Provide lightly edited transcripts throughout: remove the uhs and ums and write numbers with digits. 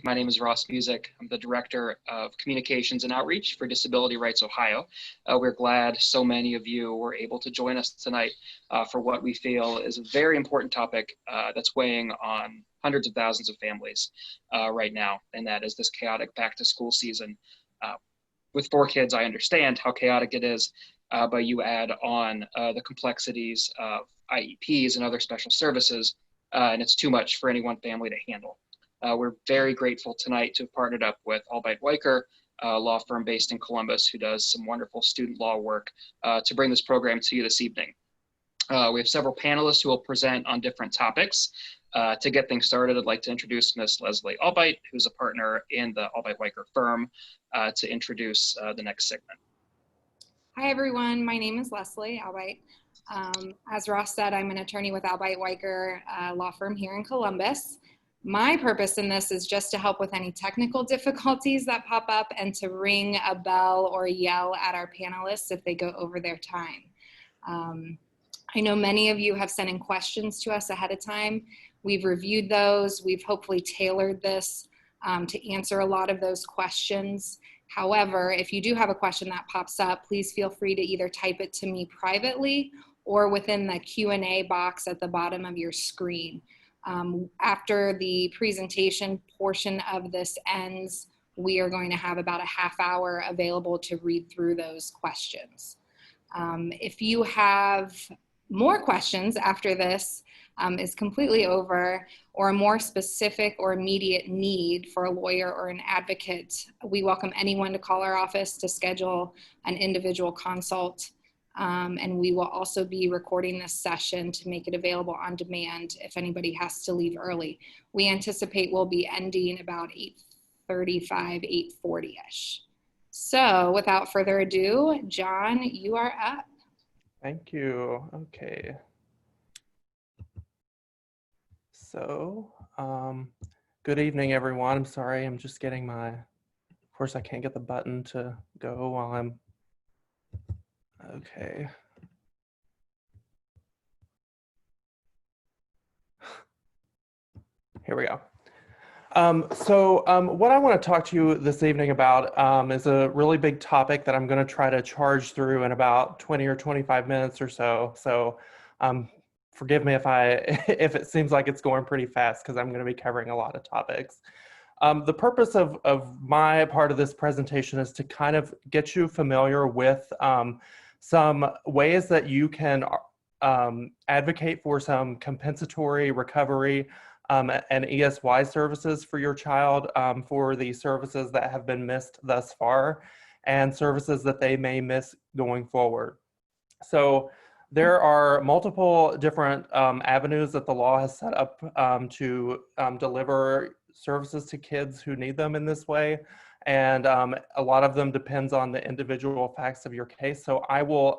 My name is Ross Music. I'm the Director of Communications and Outreach for Disability Rights Ohio. We're glad so many of you were able to join us tonight for what we feel is a very important topic that's weighing on hundreds of thousands of families right now, and that is this chaotic back to school season. With 4 kids, I understand how chaotic it is, but you add on the complexities of IEPs and other special services, and it's too much for any one family to handle. We're very grateful tonight to have partnered up with Albeit Weiker, a law firm based in Columbus who does some wonderful student law work to bring this program to you this evening. We have several panelists who will present on different topics. To get things started, I'd like to introduce Ms. Leslie Albeit, who's a partner in the Albeit Weiker firm, to introduce the next segment. Hi, everyone. My name is Leslie Albeit. As Ross said, I'm an attorney with Albeit Weiker law firm here in Columbus. My purpose in this is just to help with any technical difficulties that pop up and to ring a bell or yell at our panelists if they go over their time. I know many of you have sent in questions to us ahead of time. We've reviewed those. We've hopefully tailored this to answer a lot of those questions. However, if you do have a question that pops up, please feel free to either type it to me privately or within the Q&A box at the bottom of your screen. After the presentation portion of this ends, we are going to have about a half hour available to read through those questions. If you have more questions after this is completely over, or a more specific or immediate need for a lawyer or an advocate, we welcome anyone to call our office to schedule an individual consult. And we will also be recording this session to make it available on demand if anybody has to leave early. We anticipate we'll be ending about 8:35, 8:40-ish. So without further ado, John, you are up. Thank you. Okay. So, good evening, everyone. I'm sorry, I'm just getting of course I can't get the button to go while I'm, okay. Here we go. What I want to talk to you this evening about is a really big topic that I'm going to try to charge through in about 20 or 25 minutes or so. So forgive me if if it seems like it's going pretty fast, because I'm going to be covering a lot of topics. The purpose of my part of this presentation is to kind of get you familiar with some ways that you can advocate for some compensatory recovery and ESY services for your child, for the services that have been missed thus far and services that they may miss going forward. So there are multiple different avenues that the law has set up to deliver services to kids who need them in this way. And a lot of them depends on the individual facts of your case. So I will,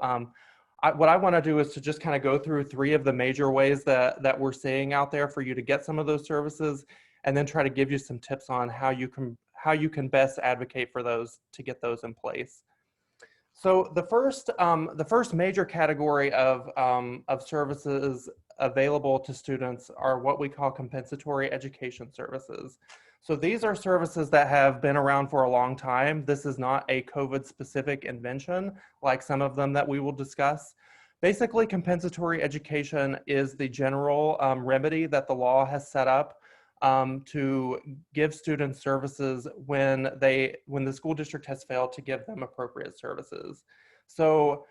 what I want to do is to just kind of go through 3 of the major ways that we're seeing out there for you to get some of those services, and then try to give you some tips on how you can best advocate for those to get those in place. So the first major category of services available to students are what we call compensatory education services. So these are services that have been around for a long time. This is not a COVID-specific invention like some of them that we will discuss. Basically, compensatory education is the general remedy that the law has set up to give students services when the school district has failed to give them appropriate services. So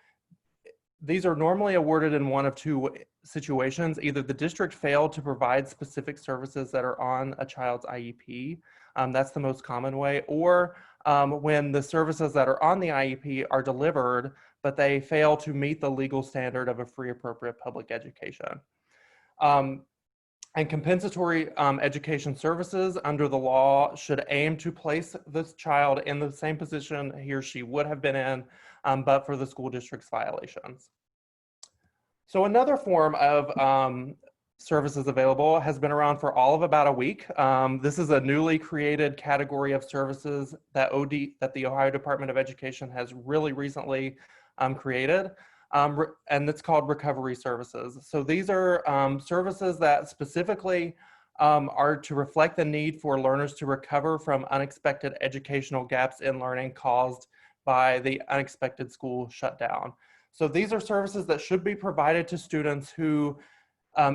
these are normally awarded in one of 2 situations. Either the district failed to provide specific services that are on a child's IEP, that's the most common way, or when the services that are on the IEP are delivered, but they fail to meet the legal standard of a free appropriate public education. And compensatory education services under the law should aim to place this child in the same position he or she would have been in, but for the school district's violations. So another form of services available has been around for all of about a week. This is a newly created category of services that the Ohio Department of Education has really recently created. And it's called recovery services. So these are services that specifically are to reflect the need for learners to recover from unexpected educational gaps in learning caused by the unexpected school shutdown. So these are services that should be provided to students who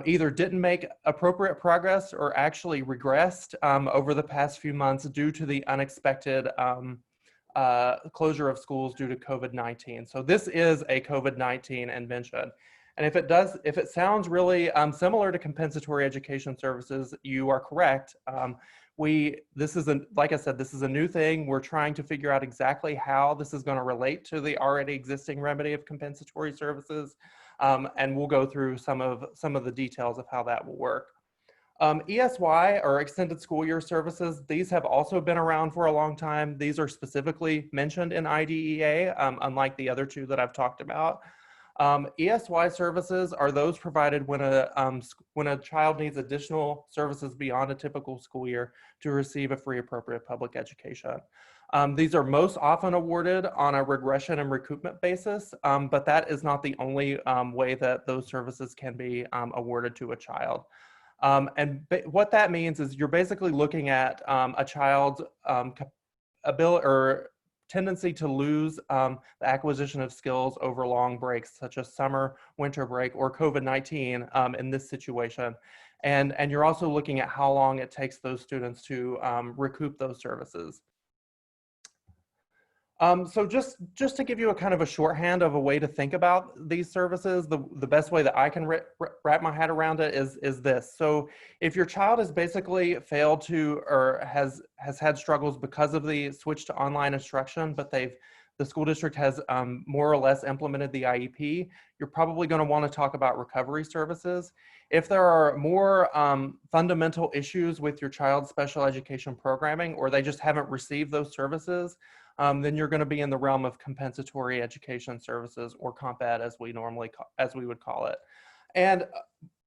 either didn't make appropriate progress or actually regressed over the past few months due to the unexpected closure of schools due to COVID-19. So this is a COVID-19 invention. And if it sounds really similar to compensatory education services, you are correct. Like I said, this is a new thing. We're trying to figure out exactly how this is going to relate to the already existing remedy of compensatory services. And we'll go through some of the details of how that will work. ESY, or extended school year services, these have also been around for a long time. These are specifically mentioned in IDEA, unlike the other two that I've talked about. ESY services are those provided when a child needs additional services beyond a typical school year to receive a free appropriate public education. These are most often awarded on a regression and recoupment basis, but that is not the only way that those services can be awarded to a child. What that means is you're basically looking at a child's ability or tendency to lose the acquisition of skills over long breaks, such as summer, winter break, or COVID-19 in this situation. And you're also looking at how long it takes those students to recoup those services. So just to give you a kind of a shorthand of a way to think about these services, the best way that I can wrap my head around it is this. So if your child has basically failed to, or has had struggles because of the switch to online instruction, but the school district has more or less implemented the IEP, you're probably going to want to talk about recovery services. If there are more fundamental issues with your child's special education programming, or they just haven't received those services, then you're going to be in the realm of compensatory education services, or comp ed as we would call it. And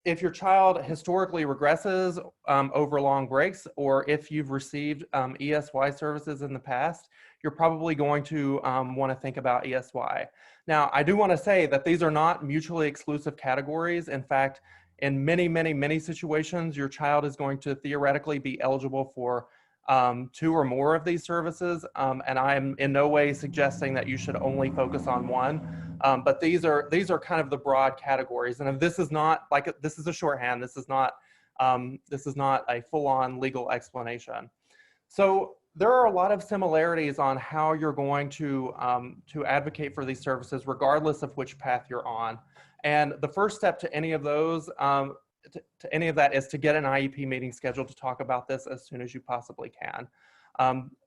if your child historically regresses over long breaks, or if you've received ESY services in the past, you're probably going to want to think about ESY. Now, I do want to say that these are not mutually exclusive categories. In fact, in many situations, your child is going to theoretically be eligible for 2 or more of these services, and I'm in no way suggesting that you should only focus on one, but these are kind of the broad categories. And if this is not this is a shorthand, this is not a full-on legal explanation. So there are a lot of similarities on how you're going to advocate for these services, regardless of which path you're on. And the first step to any of those to any of that is to get an IEP meeting scheduled to talk about this as soon as you possibly can.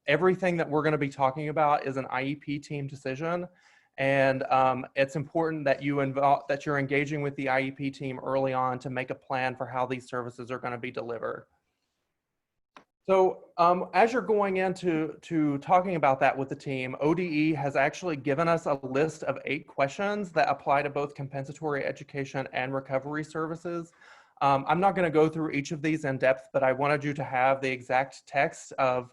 Everything that we're going to be talking about is an IEP team decision, and it's important that you're engaging with the IEP team early on to make a plan for how these services are going to be delivered. So as you're going into talking about that with the team, ODE has actually given us a list of 8 questions that apply to both compensatory education and recovery services. I'm not going to go through each of these in depth, but I wanted you to have the exact text of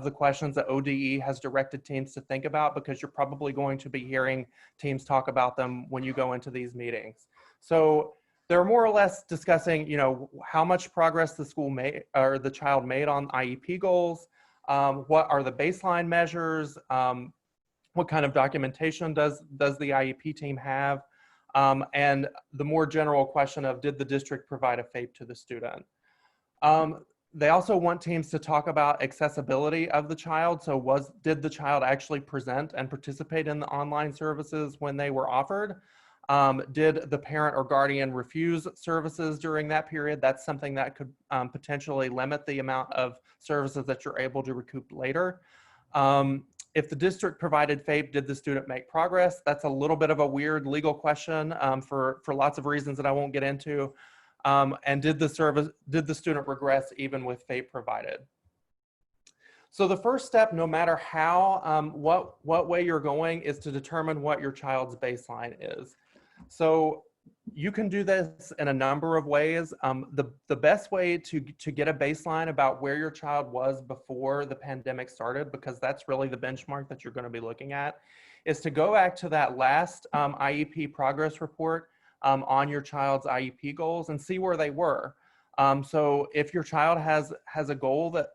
the questions that ODE has directed teams to think about, because you're probably going to be hearing teams talk about them when you go into these meetings. So they're more or less discussing, how much progress the school made or the child made on IEP goals. What are the baseline measures? What kind of documentation does the IEP team have? And the more general question of, did the district provide a FAPE to the student? They also want teams to talk about accessibility of the child. So did the child actually present and participate in the online services when they were offered? Did the parent or guardian refuse services during that period? That's something that could potentially limit the amount of services that you're able to recoup later. If the district provided FAPE, did the student make progress? That's a little bit of a weird legal question for lots of reasons that I won't get into. And did the student regress even with FAPE provided? So the first step, no matter how, what way you're going, is to determine what your child's baseline is. So you can do this in a number of ways. The best way to get a baseline about where your child was before the pandemic started, because that's really the benchmark that you're going to be looking at, is to go back to that last IEP progress report on your child's IEP goals and see where they were. So if your child has a goal that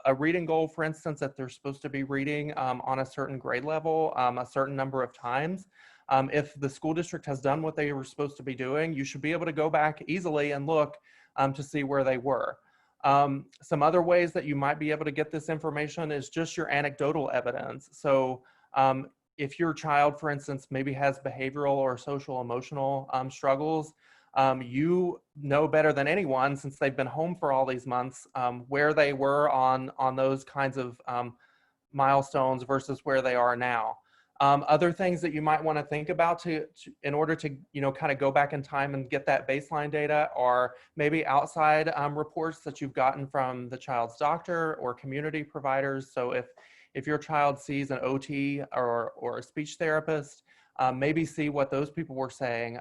a reading goal, for instance, that they're supposed to be reading on a certain grade level a certain number of times, if the school district has done what they were supposed to be doing, you should be able to go back easily and look to see where they were. Some other ways that you might be able to get this information is just your anecdotal evidence. So if your child, for instance, maybe has behavioral or social emotional struggles, you know better than anyone, since they've been home for all these months, where they were on those kinds of milestones versus where they are now. Other things that you might want to think about in order to kind of go back in time and get that baseline data are maybe outside reports that you've gotten from the child's doctor or community providers. So if your child sees an OT or a speech therapist, maybe see what those people were saying,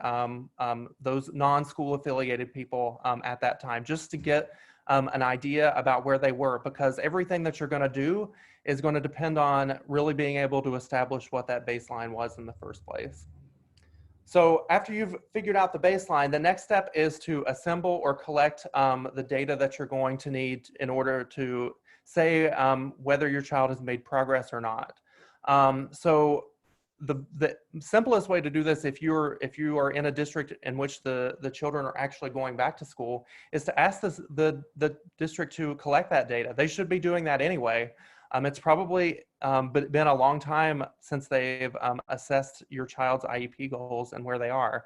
those non-school affiliated people at that time, just to get an idea about where they were, because everything that you're going to do is going to depend on really being able to establish what that baseline was in the first place. So after you've figured out the baseline, the next step is to assemble or collect the data that you're going to need in order to say whether your child has made progress or not. So the simplest way to do this, if you are in a district in which the children are actually going back to school, is to ask the district to collect that data. They should be doing that anyway. It's probably been a long time since they've assessed your child's IEP goals and where they are.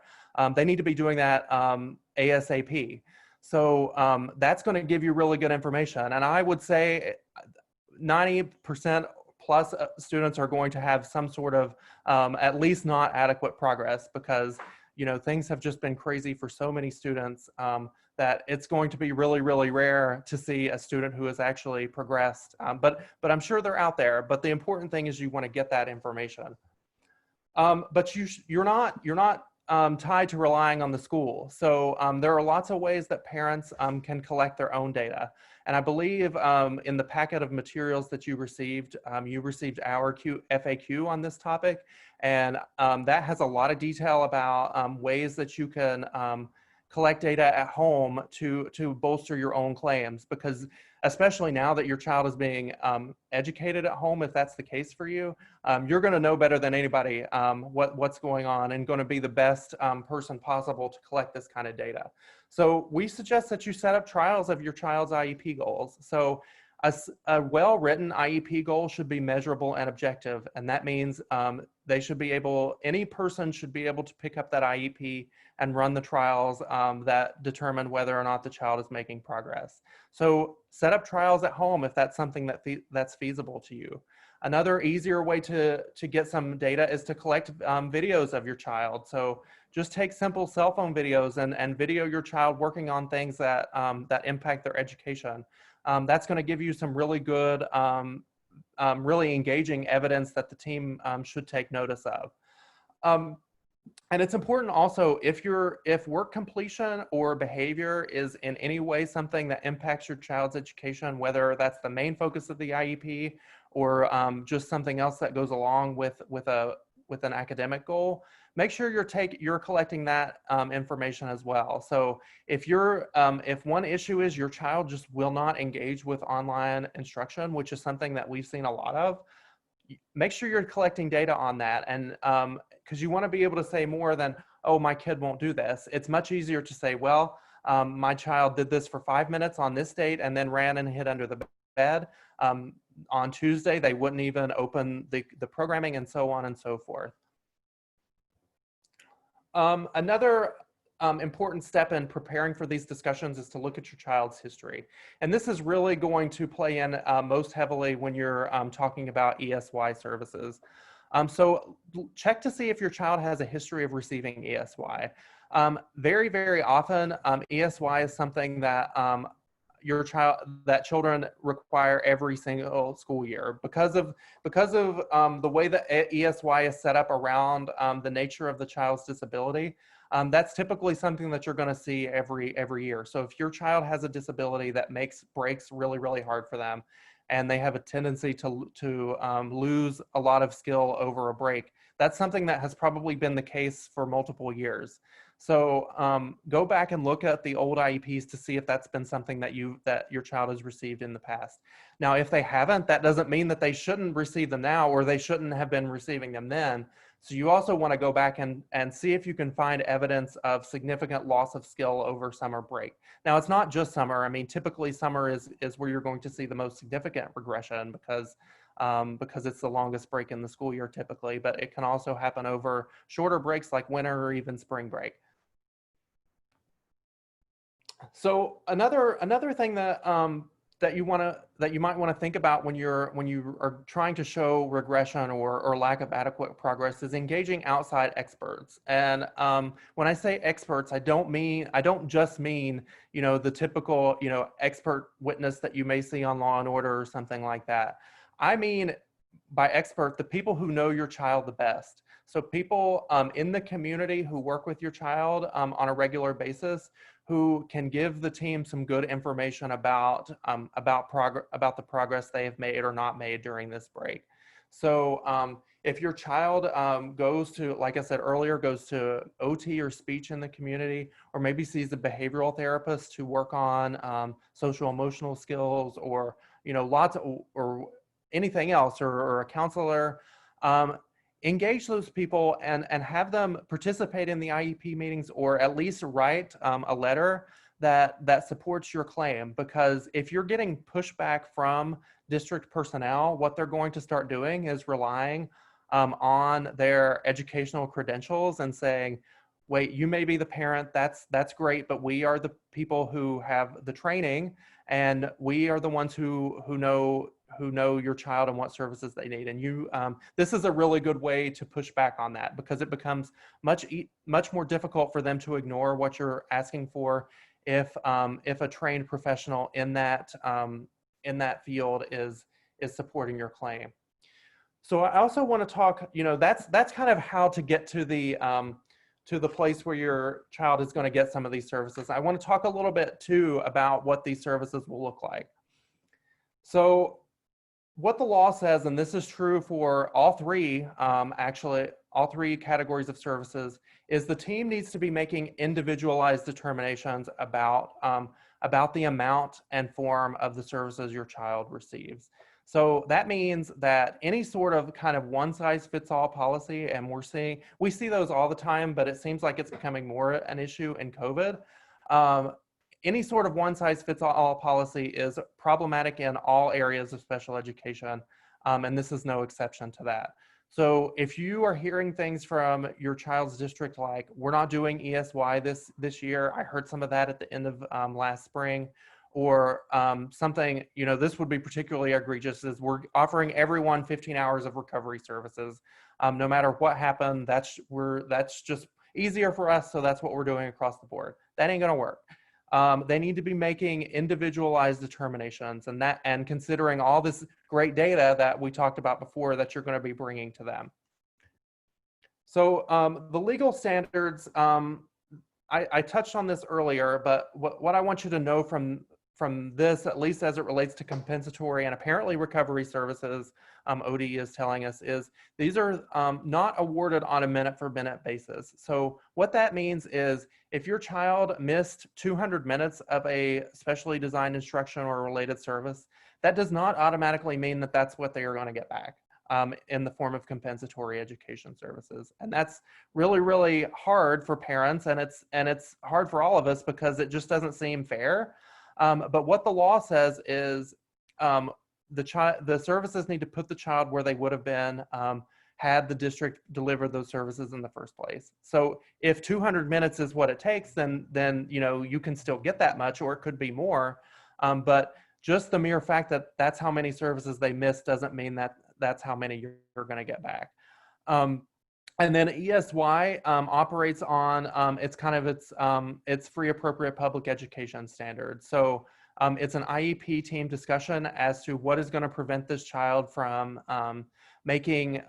They need to be doing that ASAP. So that's going to give you really good information. And I would say 90% plus students are going to have some sort of at least not adequate progress, because things have just been crazy for so many students that it's going to be really, really rare to see a student who has actually progressed. But I'm sure they're out there. But the important thing is you want to get that information. But you're not tied to relying on the school. So there are lots of ways that parents can collect their own data. And I believe in the packet of materials that you received our FAQ on this topic. And that has a lot of detail about ways that you can collect data at home to bolster your own claims, because especially now that your child is being educated at home, if that's the case for you, you're going to know better than anybody what's going on, and going to be the best person possible to collect this kind of data. So we suggest that you set up trials of your child's IEP goals. So a well-written IEP goal should be measurable and objective, and that means any person should be able to pick up that IEP and run the trials that determine whether or not the child is making progress. So set up trials at home if that's something that's feasible to you. Another easier way to get some data is to collect videos of your child. So just take simple cell phone videos and video your child working on things that impact their education. That's going to give you some really good, really engaging evidence that the team should take notice of. And it's important also, if work completion or behavior is in any way something that impacts your child's education, whether that's the main focus of the IEP or just something else that goes along with an academic goal, make sure you're collecting that information as well. So if one issue is your child just will not engage with online instruction, which is something that we've seen a lot of, make sure you're collecting data on that. And because you want to be able to say more than, oh, my kid won't do this. It's much easier to say, well, my child did this for 5 minutes on this date and then ran and hid under the bed. On Tuesday, they wouldn't even open the programming, and so on and so forth. Another important step in preparing for these discussions is to look at your child's history. And this is really going to play in most heavily when you're talking about ESY services. So check to see if your child has a history of receiving ESY. Very, very often, ESY is something that children require every single school year because of the way that ESY is set up around the nature of the child's disability. That's typically something that you're going to see every year. So if your child has a disability that makes breaks really, really hard for them, and they have a tendency to lose a lot of skill over a break, that's something that has probably been the case for multiple years. So go back and look at the old IEPs to see if that's been something that your child has received in the past. Now, if they haven't, that doesn't mean that they shouldn't receive them now, or they shouldn't have been receiving them then. So you also want to go back and see if you can find evidence of significant loss of skill over summer break. Now, it's not just summer. I mean, typically summer is where you're going to see the most significant regression because it's the longest break in the school year typically, but it can also happen over shorter breaks like winter or even spring break. So another thing that that you might want to think about when you are trying to show regression or lack of adequate progress is engaging outside experts. And when I say experts, I don't just mean the typical expert witness that you may see on Law and Order or something like that. I mean by expert the people who know your child the best. So people in the community who work with your child on a regular basis, who can give the team some good information about the progress they have made or not made during this break. So if your child goes to, like I said earlier, goes to OT or speech in the community, or maybe sees a behavioral therapist to work on social emotional skills, or or anything else, or a counselor, engage those people and have them participate in the IEP meetings, or at least write a letter that supports your claim. Because if you're getting pushback from district personnel, what they're going to start doing is relying on their educational credentials and saying, wait, you may be the parent, that's great, but we are the people who have the training, and we are the ones who know your child and what services they need. And this is a really good way to push back on that, because it becomes much more difficult for them to ignore what you're asking for if a trained professional in that field is supporting your claim. So I also want to talk, that's kind of how to get to the place where your child is going to get some of these services. I want to talk a little bit too about what these services will look like. So what the law says, and this is true for all three, all three categories of services, is the team needs to be making individualized determinations about the amount and form of the services your child receives. So that means that any sort of kind of one-size-fits-all policy, and we see those all the time, but it seems like it's becoming more an issue in COVID. Any sort of one-size-fits-all policy is problematic in all areas of special education, and this is no exception to that. So if you are hearing things from your child's district like, we're not doing ESY this year, I heard some of that at the end of last spring, or something, this would be particularly egregious, is we're offering everyone 15 hours of recovery services. No matter what happened, that's just easier for us, so that's what we're doing across the board. That ain't gonna work. They need to be making individualized determinations, and considering all this great data that we talked about before that you're going to be bringing to them. So the legal standards, I touched on this earlier, but what I want you to know from this, at least as it relates to compensatory and apparently recovery services, OD is telling us, is these are not awarded on a minute-for-minute basis. So what that means is if your child missed 200 minutes of a specially designed instruction or related service, that does not automatically mean that that's what they are going to get back in the form of compensatory education services. And that's really, really hard for parents, and it's hard for all of us because it just doesn't seem fair. But what the law says is the services need to put the child where they would have been had the district delivered those services in the first place. So if 200 minutes is what it takes, then you can still get that much, or it could be more. But just the mere fact that that's how many services they missed doesn't mean that that's how many you're going to get back. And then ESY operates on it's free appropriate public education standards. So it's an IEP team discussion as to what is going to prevent this child from making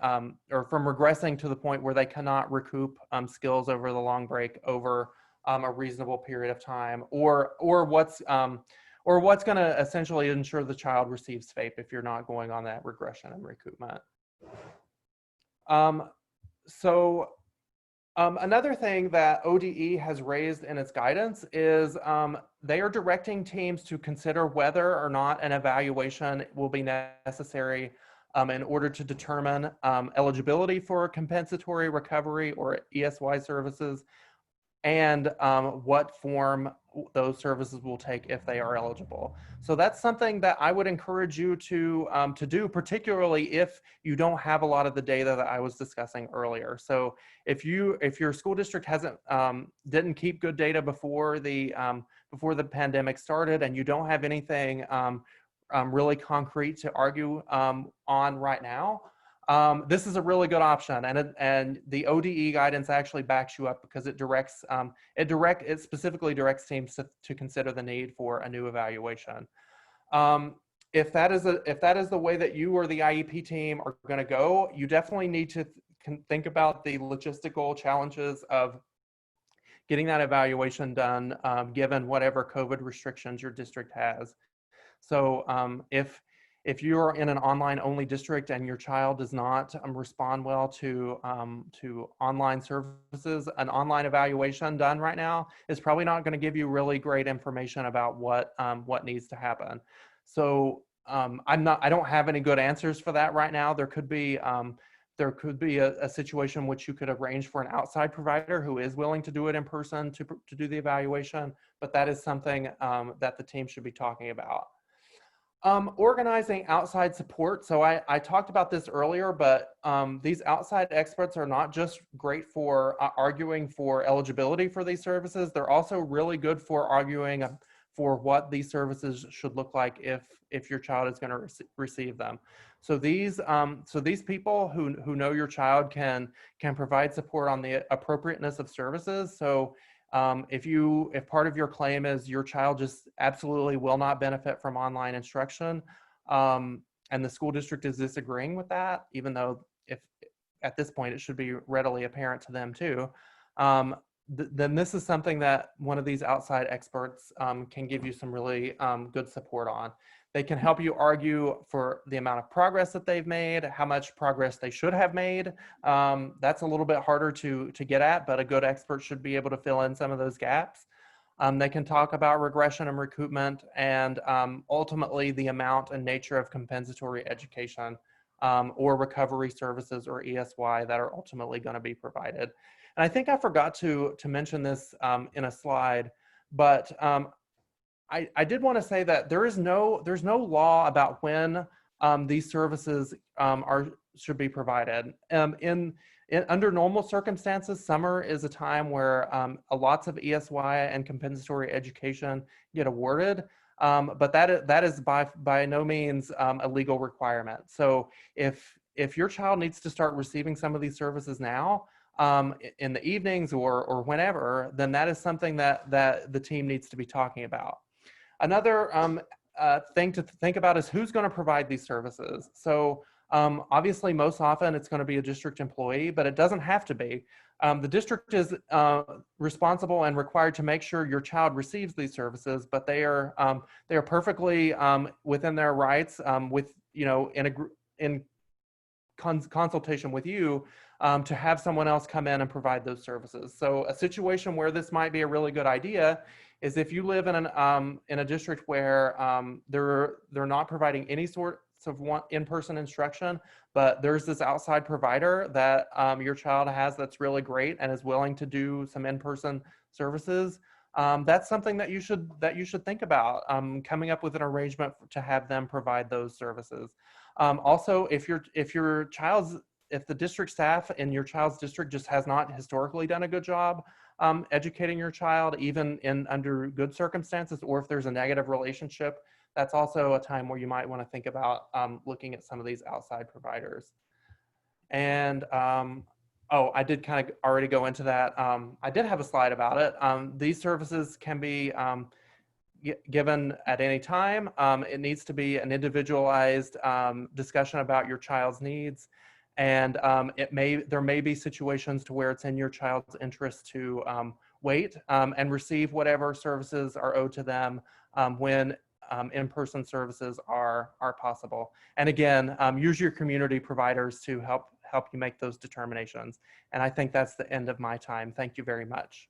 or from regressing to the point where they cannot recoup skills over the long break over a reasonable period of time, or what's going to essentially ensure the child receives FAPE if you're not going on that regression and recoupment. So Another thing that ODE has raised in its guidance is they are directing teams to consider whether or not an evaluation will be necessary in order to determine eligibility for compensatory recovery or ESY services, and what form those services will take if they are eligible. So that's something that I would encourage you to do, particularly if you don't have a lot of the data that I was discussing earlier. So if your school district didn't keep good data before the pandemic started, and you don't have anything really concrete to argue on right now, this is a really good option, and the ODE guidance actually backs you up, because it specifically directs teams to consider the need for a new evaluation. If that is the way that you or the IEP team are going to go, you definitely need to think about the logistical challenges of getting that evaluation done, given whatever COVID restrictions your district has. So if you're in an online only district and your child does not respond well to online services, an online evaluation done right now is probably not going to give you really great information about what needs to happen. So I don't have any good answers for that right now. There could be a situation in which you could arrange for an outside provider who is willing to do it in person to do the evaluation, but that is something that the team should be talking about. Organizing outside support. So I talked about this earlier, but these outside experts are not just great for arguing for eligibility for these services. They're also really good for arguing for what these services should look like if your child is going to receive them. So these people who know your child can provide support on the appropriateness of services. So if part of your claim is your child just absolutely will not benefit from online instruction, and the school district is disagreeing with that, even though if at this point it should be readily apparent to them too, then this is something that one of these outside experts can give you some really good support on. They can help you argue for the amount of progress that they've made, how much progress they should have made. That's a little bit harder to get at, but a good expert should be able to fill in some of those gaps. They can talk about regression and recoupment, and ultimately the amount and nature of compensatory education or recovery services or ESY that are ultimately going to be provided. And I think I forgot to mention this in a slide, but I did want to say that there's no law about when these services should be provided. Under normal circumstances, summer is a time where lots of ESY and compensatory education get awarded, but that is by no means a legal requirement. So if your child needs to start receiving some of these services now, in the evenings or whenever, then that is something that the team needs to be talking about. Another thing to think about is who's going to provide these services. So obviously, most often it's going to be a district employee, but it doesn't have to be. The district is responsible and required to make sure your child receives these services, but they are perfectly within their rights, in consultation with you, to have someone else come in and provide those services. So a situation where this might be a really good idea is if you live in a district where they're not providing any sorts of in-person instruction, but there's this outside provider that your child has that's really great and is willing to do some in-person services. That's something that you should think about, coming up with an arrangement to have them provide those services. Also, if the district staff in your child's district just has not historically done a good job educating your child, even under good circumstances, or if there's a negative relationship, that's also a time where you might want to think about looking at some of these outside providers. And I did kind of already go into that. I did have a slide about it. These services can be given at any time. It needs to be an individualized discussion about your child's needs. And there may be situations to where it's in your child's interest to wait and receive whatever services are owed to them when in-person services are possible. And again, use your community providers to help you make those determinations. And I think that's the end of my time. Thank you very much.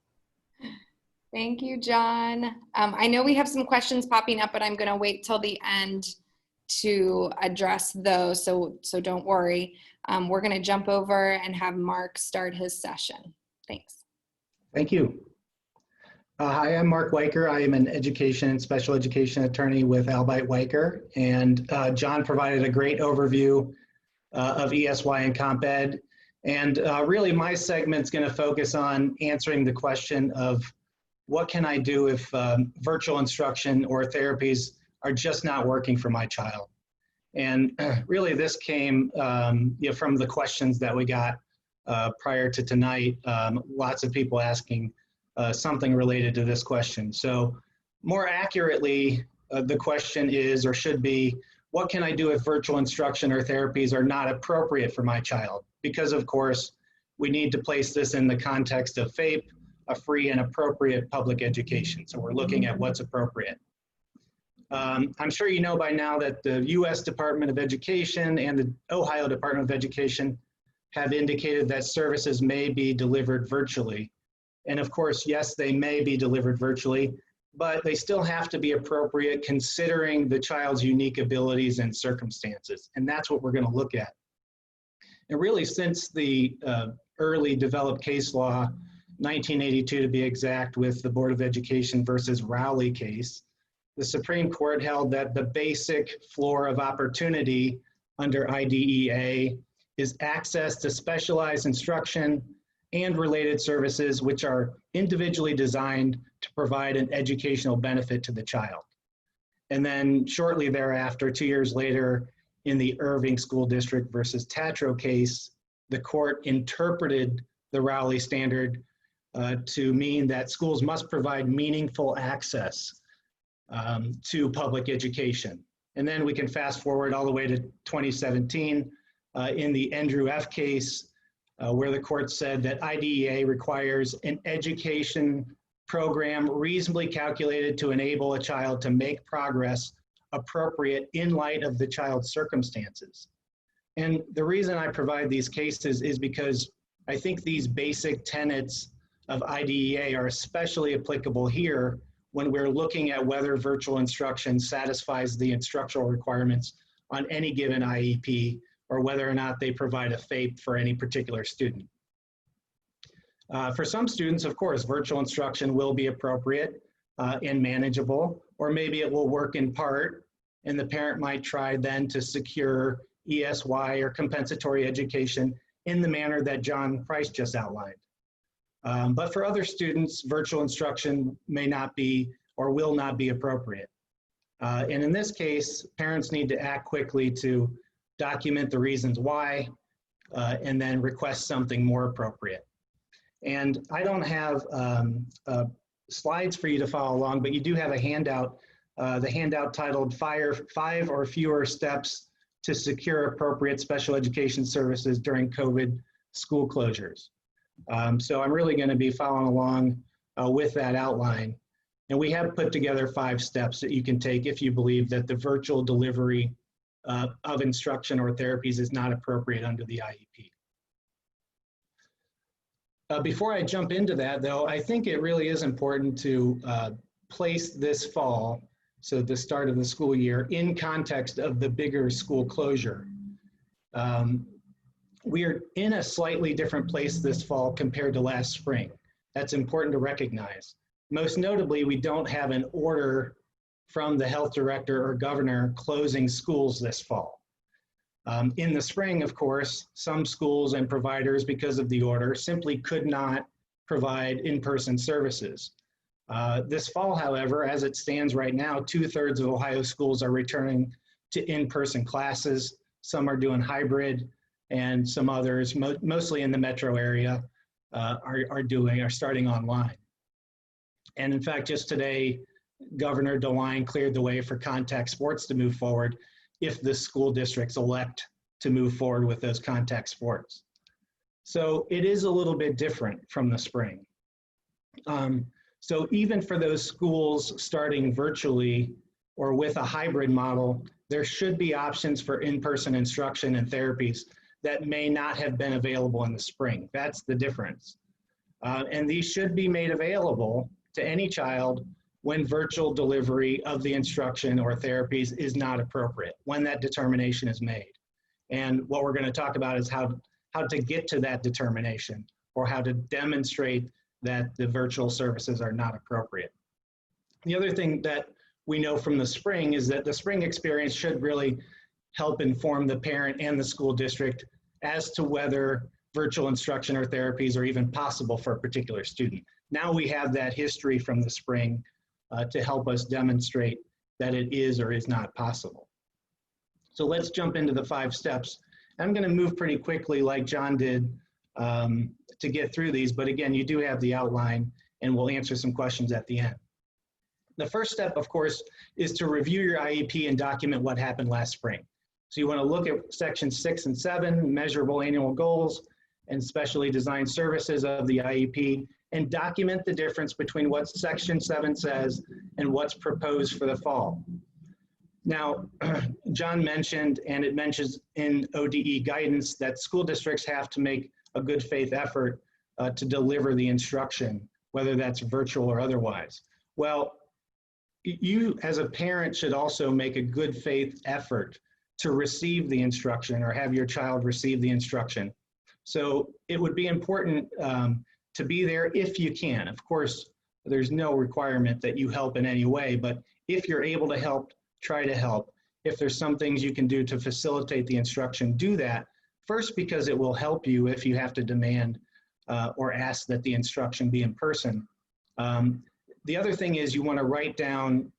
Thank you, John. I know we have some questions popping up, but I'm going to wait till the end to address those, so don't worry. We're going to jump over and have Mark start his session. Thanks. Thank you. Hi, I'm Mark Weiker. I am an education and special education attorney with Albeit Weiker, and John provided a great overview of ESY and Comp Ed. And really my segment's going to focus on answering the question of what can I do if virtual instruction or therapies are just not working for my child. And really this came from the questions that we got prior to tonight. Lots of people asking something related to this question. So more accurately, the question is, or should be, what can I do if virtual instruction or therapies are not appropriate for my child? Because of course, we need to place this in the context of FAPE, a free and appropriate public education. So we're looking at what's appropriate. I'm sure you know by now that the US Department of Education and the Ohio Department of Education have indicated that services may be delivered virtually. And of course, yes, they may be delivered virtually, but they still have to be appropriate considering the child's unique abilities and circumstances. And that's what we're going to look at. And really, since the early developed case law, 1982 to be exact, with the Board of Education versus Rowley case, the Supreme Court held that the basic floor of opportunity under IDEA is access to specialized instruction and related services which are individually designed to provide an educational benefit to the child. And then shortly thereafter, 2 years later, in the Irving School District versus Tatro case, the court interpreted the Rowley standard to mean that schools must provide meaningful access to public education. And then we can fast forward all the way to 2017 in the Andrew F. case, where the court said that IDEA requires an education program reasonably calculated to enable a child to make progress appropriate in light of the child's circumstances. And the reason I provide these cases is because I think these basic tenets of IDEA are especially applicable here when we're looking at whether virtual instruction satisfies the instructional requirements on any given IEP, or whether or not they provide a FAPE for any particular student. For some students, of course, virtual instruction will be appropriate and manageable, or maybe it will work in part, and the parent might try then to secure ESY or compensatory education in the manner that John Price just outlined. But for other students, virtual instruction may not be or will not be appropriate. And in this case, parents need to act quickly to document the reasons why, and then request something more appropriate. And I don't have slides for you to follow along, but you do have a handout, the handout titled 5 or Fewer Steps to Secure Appropriate Special Education Services During COVID School Closures. So I'm really going to be following along with that outline. And we have put together 5 steps that you can take if you believe that the virtual delivery of instruction or therapies is not appropriate under the IEP. Before I jump into that, though, I think it really is important to place this fall, so the start of the school year, in context of the bigger school closure. We are in a slightly different place this fall compared to last spring. That's important to recognize. Most notably, we don't have an order from the health director or governor closing schools this fall. In the spring, of course, some schools and providers, because of the order, simply could not provide in-person services. This fall, however, as it stands right now, 2/3 of Ohio schools are returning to in-person classes. Some are doing hybrid, and some others, mostly in the metro area, are starting online. And in fact, just today, Governor DeWine cleared the way for contact sports to move forward if the school districts elect to move forward with those contact sports. So it is a little bit different from the spring. So even for those schools starting virtually or with a hybrid model, there should be options for in-person instruction and therapies that may not have been available in the spring. That's the difference. And these should be made available to any child when virtual delivery of the instruction or therapies is not appropriate, when that determination is made. And what we're going to talk about is how to get to that determination, or how to demonstrate that the virtual services are not appropriate. The other thing that we know from the spring is that the spring experience should really help inform the parent and the school district as to whether virtual instruction or therapies are even possible for a particular student. Now we have that history from the spring to help us demonstrate that it is or is not possible. So let's jump into the 5 steps. I'm going to move pretty quickly like John did to get through these, but again, you do have the outline and we'll answer some questions at the end. The first step, of course, is to review your IEP and document what happened last spring. So you want to look at sections 6 and 7, measurable annual goals and specially designed services of the IEP, and document the difference between what section 7 says and what's proposed for the fall. Now, John mentioned, and it mentions in ODE guidance, that school districts have to make a good faith effort to deliver the instruction, whether that's virtual or otherwise. Well, you as a parent should also make a good faith effort to receive the instruction or have your child receive the instruction. So it would be important to be there if you can. Of course, there's no requirement that you help in any way, but if you're able to help, try to help. If there's some things you can do to facilitate the instruction, do that. First, because it will help you if you have to demand or ask that the instruction be in person. The other thing is you want to write down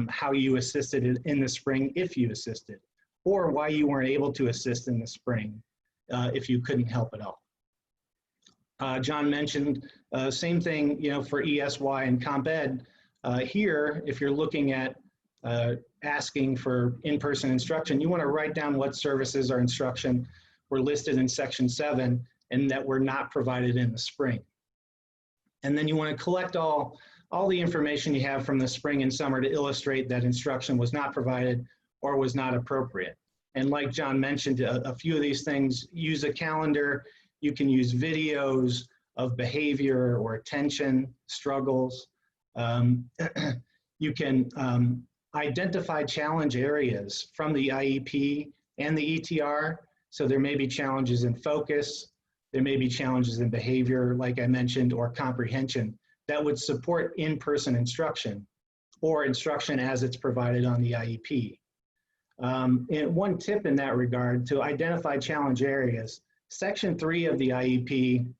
how you assisted in the spring if you assisted, or why you weren't able to assist in the spring if you couldn't help at all. John mentioned same thing, for ESY and Comp Ed. Here, if you're looking at asking for in-person instruction, you want to write down what services or instruction were listed in section 7 and that were not provided in the spring. And then you want to collect all the information you have from the spring and summer to illustrate that instruction was not provided or was not appropriate. And like John mentioned, a few of these things, use a calendar. You can use videos of behavior or attention struggles. You can identify challenge areas from the IEP and the ETR. So there may be challenges in focus, there may be challenges in behavior, like I mentioned, or comprehension that would support in-person instruction or instruction as it's provided on the IEP. And one tip in that regard, to identify challenge areas, section 3 of the IEP,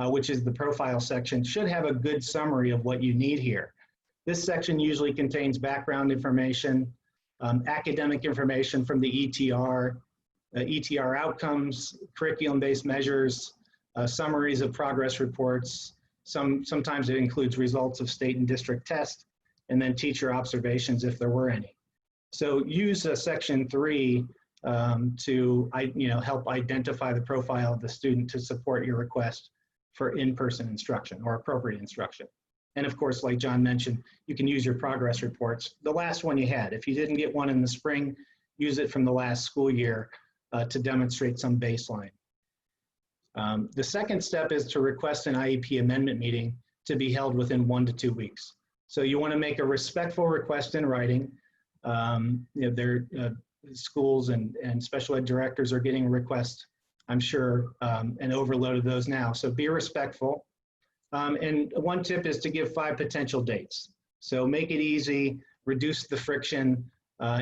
which is the profile section, should have a good summary of what you need here. This section usually contains background information, academic information from the ETR, ETR outcomes, curriculum-based measures, summaries of progress reports. Sometimes it includes results of state and district tests, and then teacher observations if there were any. So use section 3 to help identify the profile of the student to support your request for in-person instruction or appropriate instruction. And of course, like John mentioned, you can use your progress reports. The last one you had, if you didn't get one in the spring, use it from the last school year to demonstrate some baseline. The second step is to request an IEP amendment meeting to be held within 1 to 2 weeks. So you want to make a respectful request in writing. Schools and special ed directors are getting requests, I'm sure, and overloaded those now. So be respectful. And one tip is to give 5 potential dates. So make it easy, reduce the friction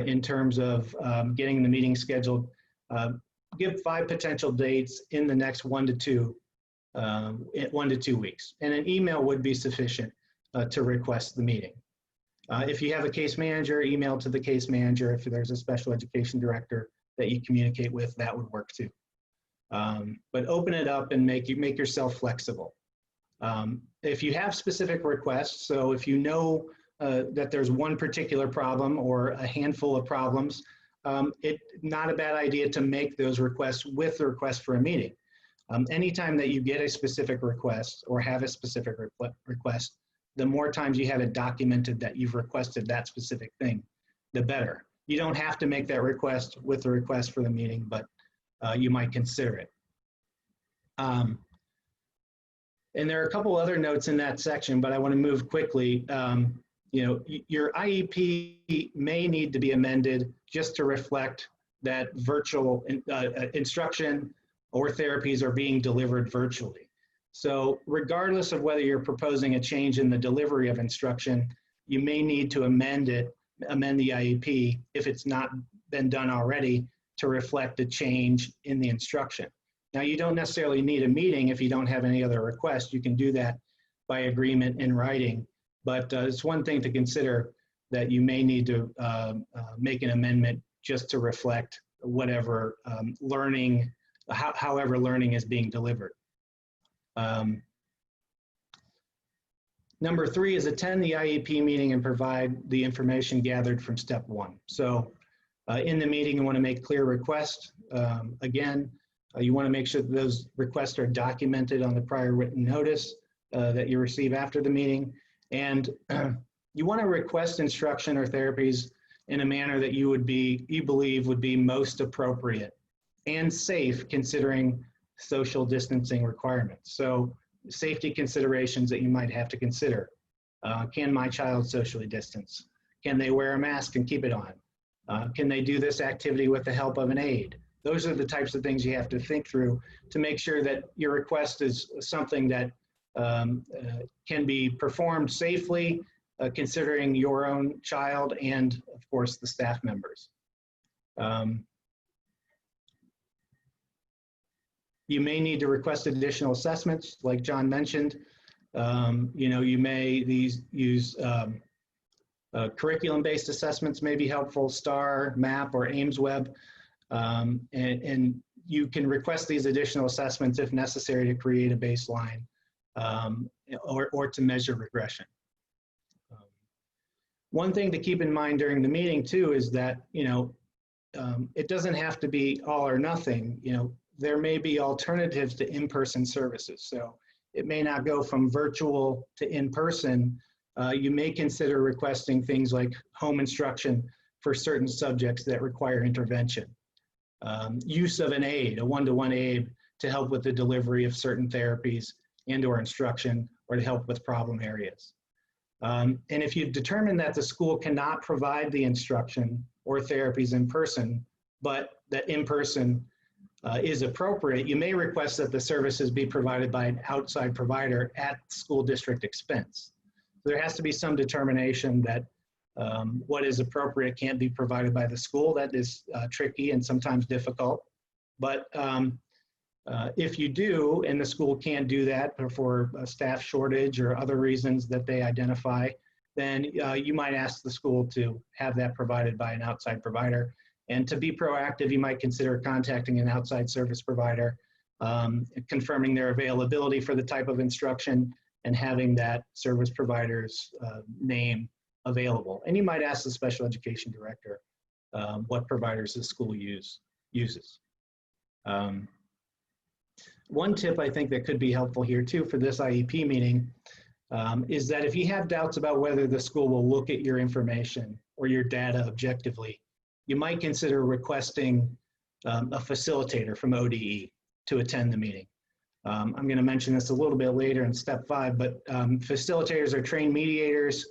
in terms of getting the meeting scheduled. Give 5 potential dates in the next 1 to 2 weeks. And an email would be sufficient to request the meeting. If you have a case manager, email to the case manager. If there's a special education director that you communicate with, that would work too. But open it up and make yourself flexible. If you have specific requests, so if you know that there's one particular problem or a handful of problems, it's not a bad idea to make those requests with the request for a meeting. Anytime that you get a specific request or have a specific request, the more times you have it documented that you've requested that specific thing, the better. You don't have to make that request with the request for the meeting, but you might consider it. And there are a couple other notes in that section, but I want to move quickly. You know, your IEP may need to be amended just to reflect that virtual instruction or therapies are being delivered virtually. So regardless of whether you're proposing a change in the delivery of instruction, you may need to amend the IEP if it's not been done already to reflect a change in the instruction. Now, you don't necessarily need a meeting if you don't have any other requests. You can do that by agreement in writing, but it's one thing to consider that you may need to make an amendment just to reflect whatever learning, however learning is being delivered. Number 3 is attend the IEP meeting and provide the information gathered from step 1. So in the meeting, you want to make clear requests. Again, you want to make sure that those requests are documented on the prior written notice that you receive after the meeting. And you want to request instruction or therapies in a manner that you believe would be most appropriate and safe considering social distancing requirements. So safety considerations that you might have to consider. Can my child socially distance? Can they wear a mask and keep it on? Can they do this activity with the help of an aide? Those are the types of things you have to think through to make sure that your request is something that can be performed safely, considering your own child and, of course, the staff members. You may need to request additional assessments, like John mentioned. You know, you may use curriculum-based assessments may be helpful, STAR, MAP, or AIMSweb. And you can request these additional assessments if necessary to create a baseline or to measure regression. One thing to keep in mind during the meeting too is that, you know, it doesn't have to be all or nothing. You know, there may be alternatives to in-person services. So it may not go from virtual to in-person. You may consider requesting things like home instruction for certain subjects that require intervention. Use of an aide, a one-to-one aide, to help with the delivery of certain therapies and/or instruction, or to help with problem areas. And if you determine that the school cannot provide the instruction or therapies in person, but that in person is appropriate, you may request that the services be provided by an outside provider at school district expense. There has to be some determination that what is appropriate can't be provided by the school. That is tricky and sometimes difficult. But if you do, and the school can't do that for a staff shortage or other reasons that they identify, then you might ask the school to have that provided by an outside provider. And to be proactive, you might consider contacting an outside service provider, confirming their availability for the type of instruction, and having that service provider's name available. And you might ask the special education director what providers the school uses. One tip I think that could be helpful here too for this IEP meeting is that if you have doubts about whether the school will look at your information or your data objectively, you might consider requesting a facilitator from ODE to attend the meeting. I'm going to mention this a little bit later in step 5, but facilitators are trained mediators.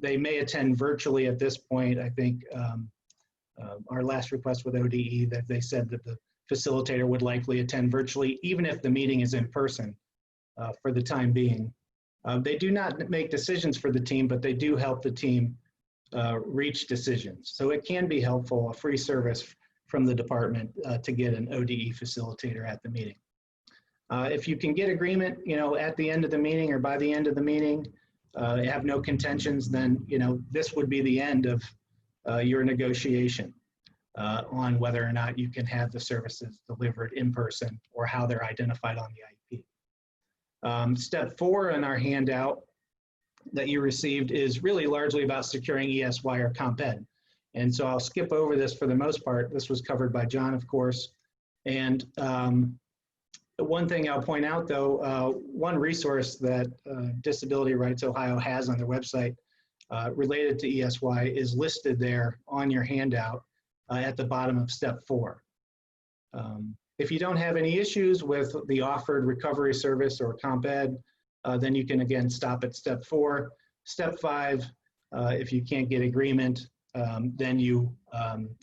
They may attend virtually at this point. I think our last request with ODE that they said that the facilitator would likely attend virtually, even if the meeting is in person for the time being. They do not make decisions for the team, but they do help the team reach decisions. So it can be helpful, a free service from the department to get an ODE facilitator at the meeting. If you can get agreement, you know, at the end of the meeting or by the end of the meeting, have no contentions, then, you know, this would be the end of your negotiation on whether or not you can have the services delivered in person or how they're identified on the IEP. Step 4 in our handout that you received is really largely about securing ESY or Comp Ed. And so I'll skip over this for the most part. This was covered by John, of course. And one thing I'll point out though, one resource that Disability Rights Ohio has on their website related to ESY is listed there on your handout at the bottom of step 4. If you don't have any issues with the offered recovery service or comp ed, then you can again stop at step 4. Step 5, if you can't get agreement, then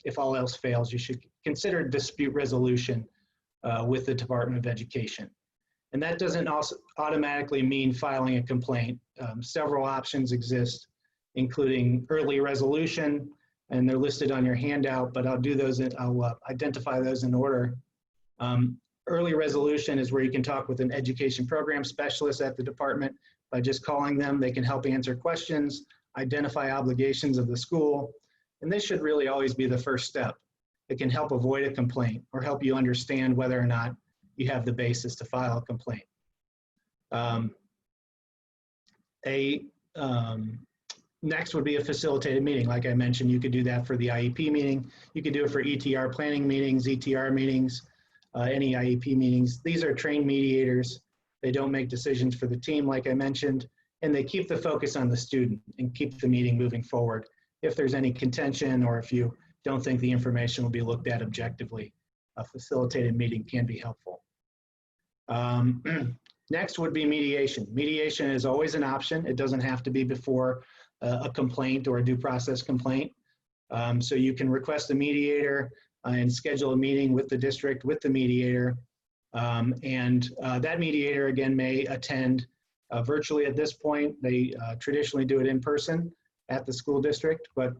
if all else fails, you should consider dispute resolution with the Department of Education. And that doesn't also automatically mean filing a complaint. Several options exist, including early resolution, and they're listed on your handout, but I'll identify those in order. Early resolution is where you can talk with an education program specialist at the department. By just calling them, they can help answer questions, identify obligations of the school, and this should really always be the first step. It can help avoid a complaint or help you understand whether or not you have the basis to file a complaint. Next would be a facilitated meeting. Like I mentioned, you could do that for the IEP meeting. You could do it for ETR planning meetings, ETR meetings, any IEP meetings. These are trained mediators. They don't make decisions for the team, like I mentioned, and they keep the focus on the student and keep the meeting moving forward. If there's any contention or if you don't think the information will be looked at objectively, a facilitated meeting can be helpful. Next would be mediation. Mediation is always an option. It doesn't have to be before a complaint or a due process complaint. So you can request a mediator and schedule a meeting with the district with the mediator. That mediator, again, may attend virtually at this point. They traditionally do it in person at the school district, but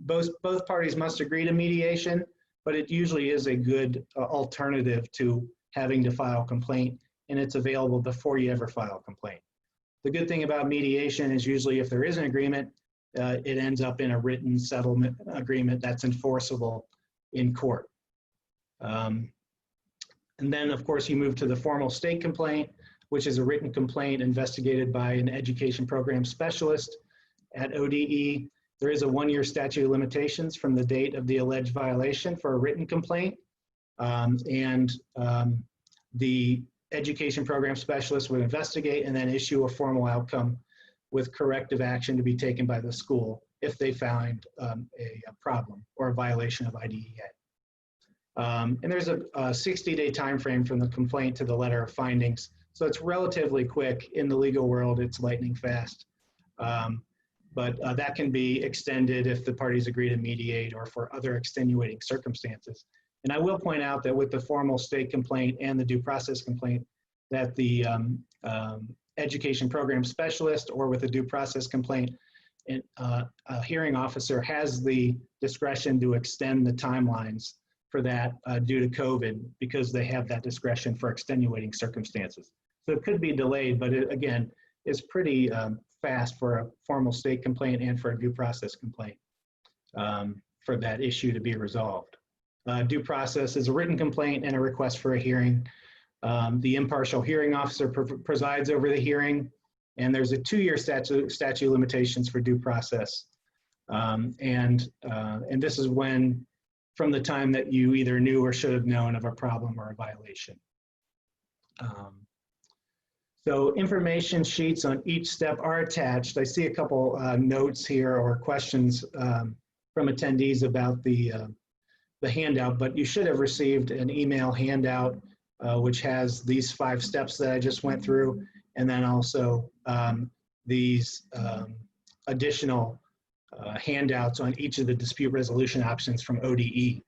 both parties must agree to mediation, but it usually is a good alternative to having to file a complaint, and it's available before you ever file a complaint. The good thing about mediation is usually if there is an agreement, it ends up in a written settlement agreement that's enforceable in court. And then, of course, you move to the formal state complaint, which is a written complaint investigated by an education program specialist at ODE. There is a 1-year statute of limitations from the date of the alleged violation for a written complaint. The education program specialist would investigate and then issue a formal outcome with corrective action to be taken by the school if they find a problem or a violation of IDEA. And there's a 60-day time frame from the complaint to the letter of findings. So it's relatively quick. In the legal world, it's lightning fast. But that can be extended if the parties agree to mediate or for other extenuating circumstances. And I will point out that with the formal state complaint and the due process complaint, that the education program specialist or with a due process complaint, a hearing officer has the discretion to extend the timelines for that due to COVID because they have that discretion for extenuating circumstances. So it could be delayed, but it, again, is pretty fast for a formal state complaint and for a due process complaint for that issue to be resolved. Due process is a written complaint and a request for a hearing. The impartial hearing officer presides over the hearing, and there's a 2-year statute of limitations for due process. And this is when, from the time that you either knew or should have known of a problem or a violation. So information sheets on each step are attached. I see a couple notes here or questions from attendees about the handout, but you should have received an email handout which has these 5 steps that I just went through, and then also these additional handouts on each of the dispute resolution options from ODE.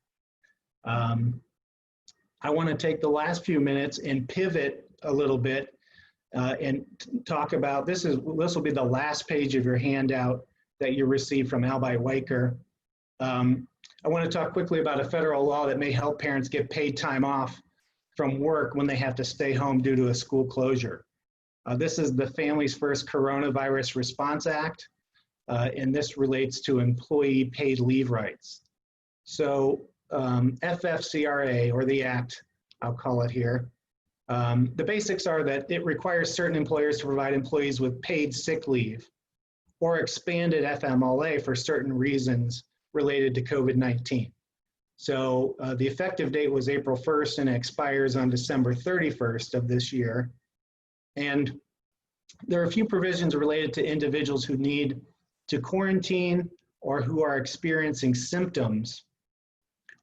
I want to take the last few minutes and pivot a little bit and talk about, this will be the last page of your handout that you received from Albeit Weiker. I want to talk quickly about a federal law that may help parents get paid time off from work when they have to stay home due to a school closure. This is the Families First Coronavirus Response Act, and this relates to employee paid leave rights. So FFCRA, or the Act, I'll call it here, the basics are that it requires certain employers to provide employees with paid sick leave or expanded FMLA for certain reasons related to COVID-19. So the effective date was April 1st and it expires on December 31st of this year. And there are a few provisions related to individuals who need to quarantine or who are experiencing symptoms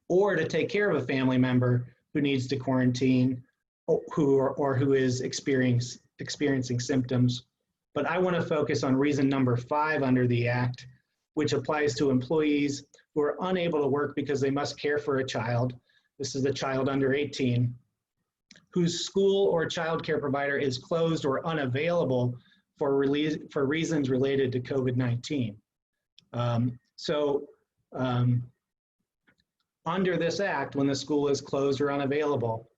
or to take care of a family member who needs to quarantine or who is experiencing symptoms. But I want to focus on reason number 5 under the Act, which applies to employees who are unable to work because they must care for a child. This is a child under 18, whose school or child care provider is closed or unavailable for reasons related to COVID-19. Under this Act, when the school is closed or unavailable,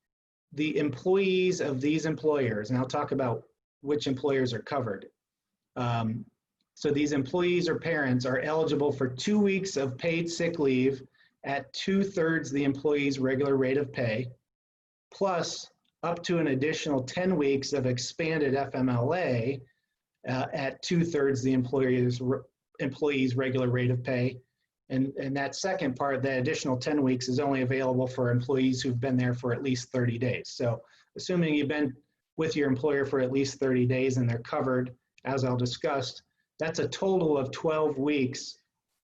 the employees of these employers, and I'll talk about which employers are covered. So these employees or parents are eligible for 2 weeks of paid sick leave at 2/3 the employee's regular rate of pay, plus up to an additional 10 weeks of expanded FMLA at 2/3 the employee's regular rate of pay. And that second part, that additional 10 weeks, is only available for employees who've been there for at least 30 days. So assuming you've been with your employer for at least 30 days and they're covered, as I'll discuss, that's a total of 12 weeks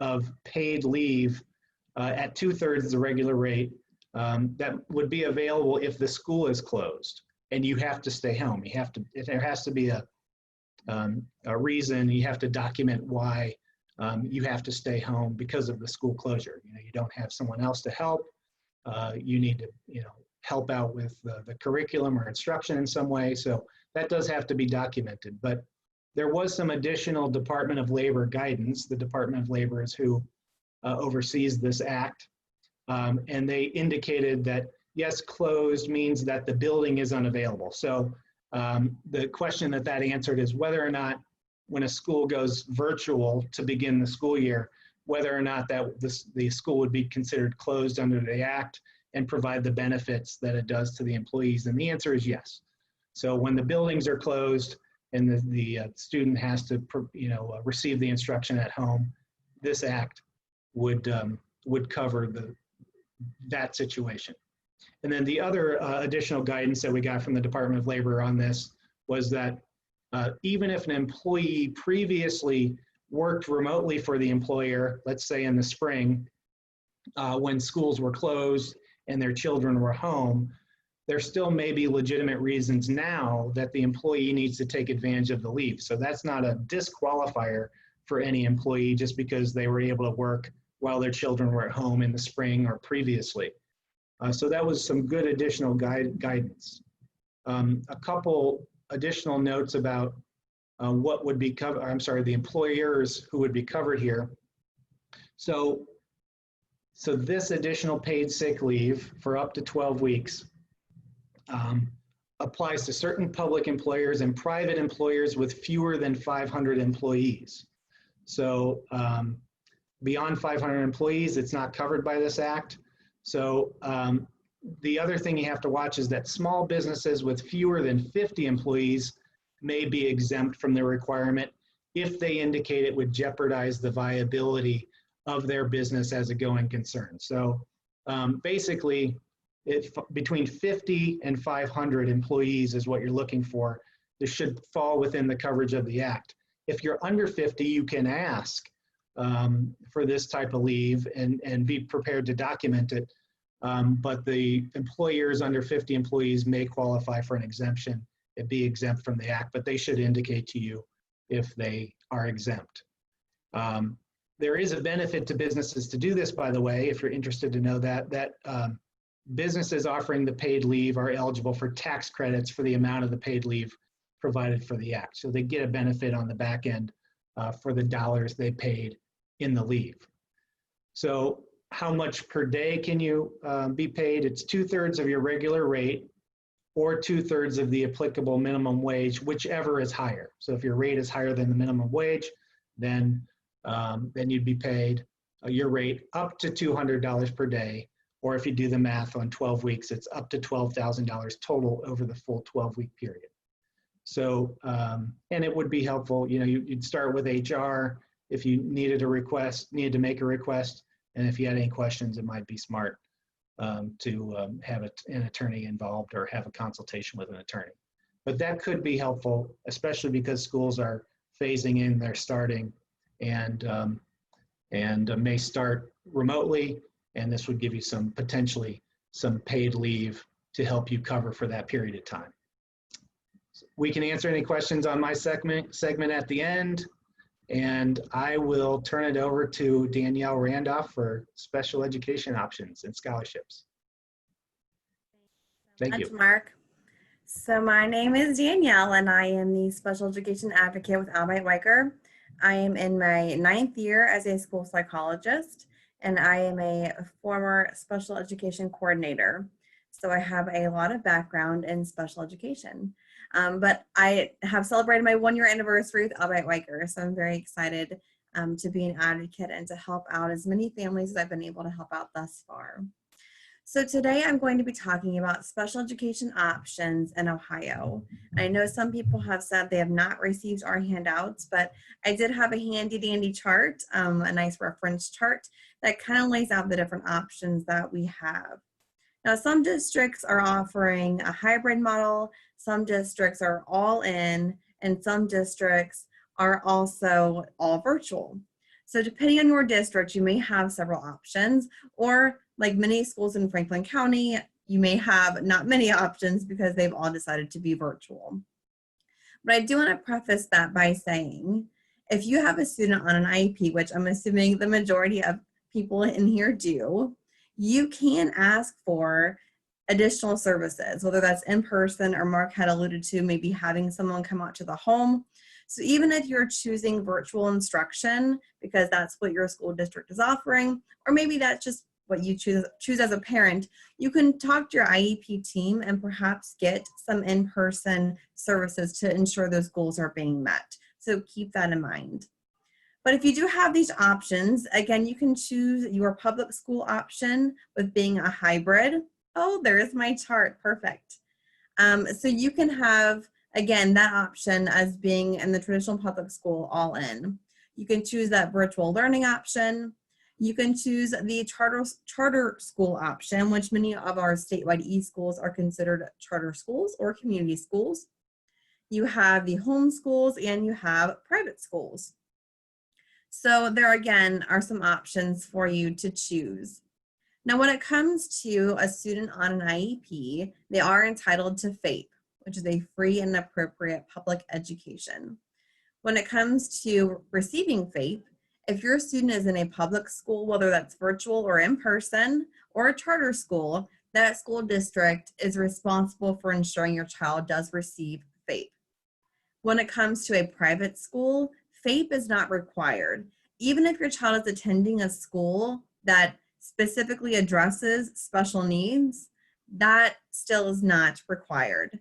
of paid leave at 2/3 the regular rate that would be available if the school is closed and you have to stay home. There has to be a reason. You have to document why you have to stay home because of the school closure. You don't have someone else to help. You need to, help out with the curriculum or instruction in some way. So that does have to be documented. But there was some additional Department of Labor guidance. The Department of Labor is who oversees this Act. And they indicated that, yes, closed means that the building is unavailable. So the question that answered is whether or not when a school goes virtual to begin the school year, whether or not the school would be considered closed under the Act and provide the benefits that it does to the employees. And the answer is yes. So when the buildings are closed and the student has to receive the instruction at home, this Act would cover that situation. And then the other additional guidance that we got from the Department of Labor on this was that even if an employee previously worked remotely for the employer, let's say in the spring, when schools were closed and their children were home, there still may be legitimate reasons now that the employee needs to take advantage of the leave. So that's not a disqualifier for any employee just because they were able to work while their children were at home in the spring or previously. So that was some good additional guidance. A couple additional notes about what would be covered, the employers who would be covered here. So this additional paid sick leave for up to 12 weeks applies to certain public employers and private employers with fewer than 500 employees. So beyond 500 employees, it's not covered by this Act. So the other thing you have to watch is that small businesses with fewer than 50 employees may be exempt from the requirement if they indicate it would jeopardize the viability of their business as a going concern. So basically, between 50 and 500 employees is what you're looking for. This should fall within the coverage of the Act. If you're under 50, you can ask for this type of leave and be prepared to document it. But the employers under 50 employees may qualify for an exemption and be exempt from the Act, but they should indicate to you if they are exempt. There is a benefit to businesses to do this, by the way, if you're interested to know that businesses offering the paid leave are eligible for tax credits for the amount of the paid leave provided for the Act. So they get a benefit on the back end for the dollars they paid in the leave. So how much per day can you be paid? It's 2/3 of your regular rate or 2/3 of the applicable minimum wage, whichever is higher. So if your rate is higher than the minimum wage, then you'd be paid your rate up to $200 per day. Or if you do the math on 12 weeks, it's up to $12,000 total over the full 12-week period. So, and it would be helpful, you'd start with HR if you needed to make a request. And if you had any questions, it might be smart to have an attorney involved or have a consultation with an attorney. But that could be helpful, especially because schools are phasing in, they're starting, and may start remotely And this would give you potentially some paid leave to help you cover for that period of time. We can answer any questions on my segment at the end, and I will turn it over to Danielle Randolph for special education options and scholarships. Thank you. Mark. So my name is Danielle, and I am the special education advocate with Albeit Weiker. I am in my 9th year as a school psychologist, and I am a former special education coordinator. So I have a lot of background in special education. But I have celebrated my 1-year anniversary with Albeit Weiker, so I'm very excited to be an advocate and to help out as many families as I've been able to help out thus far. So today I'm going to be talking about special education options in Ohio. I know some people have said they have not received our handouts, but I did have a handy dandy chart, a nice reference chart that kind of lays out the different options that we have. Now, some districts are offering a hybrid model, some districts are all in, and some districts are also all virtual. So depending on your district, you may have several options, or like many schools in Franklin County, you may have not many options because they've all decided to be virtual. But I do want to preface that by saying, if you have a student on an IEP, which I'm assuming the majority of people in here do, you can ask for additional services, whether that's in person, or Mark had alluded to maybe having someone come out to the home. So even if you're choosing virtual instruction because that's what your school district is offering, or maybe that's just what you choose as a parent, you can talk to your IEP team and perhaps get some in-person services to ensure those goals are being met. So keep that in mind. But if you do have these options, again, you can choose your public school option with being a hybrid. Oh, there's my chart, perfect. So you can have, again, that option as being in the traditional public school all in. You can choose that virtual learning option. You can choose the charter school option, which many of our statewide e-schools are considered charter schools or community schools. You have the home schools and you have private schools. So there again are some options for you to choose. Now, when it comes to a student on an IEP, they are entitled to FAPE, which is a free and appropriate public education. When it comes to receiving FAPE, if your student is in a public school, whether that's virtual or in person, or a charter school, that school district is responsible for ensuring your child does receive FAPE. When it comes to a private school, FAPE is not required. Even if your child is attending a school that specifically addresses special needs, that still is not required.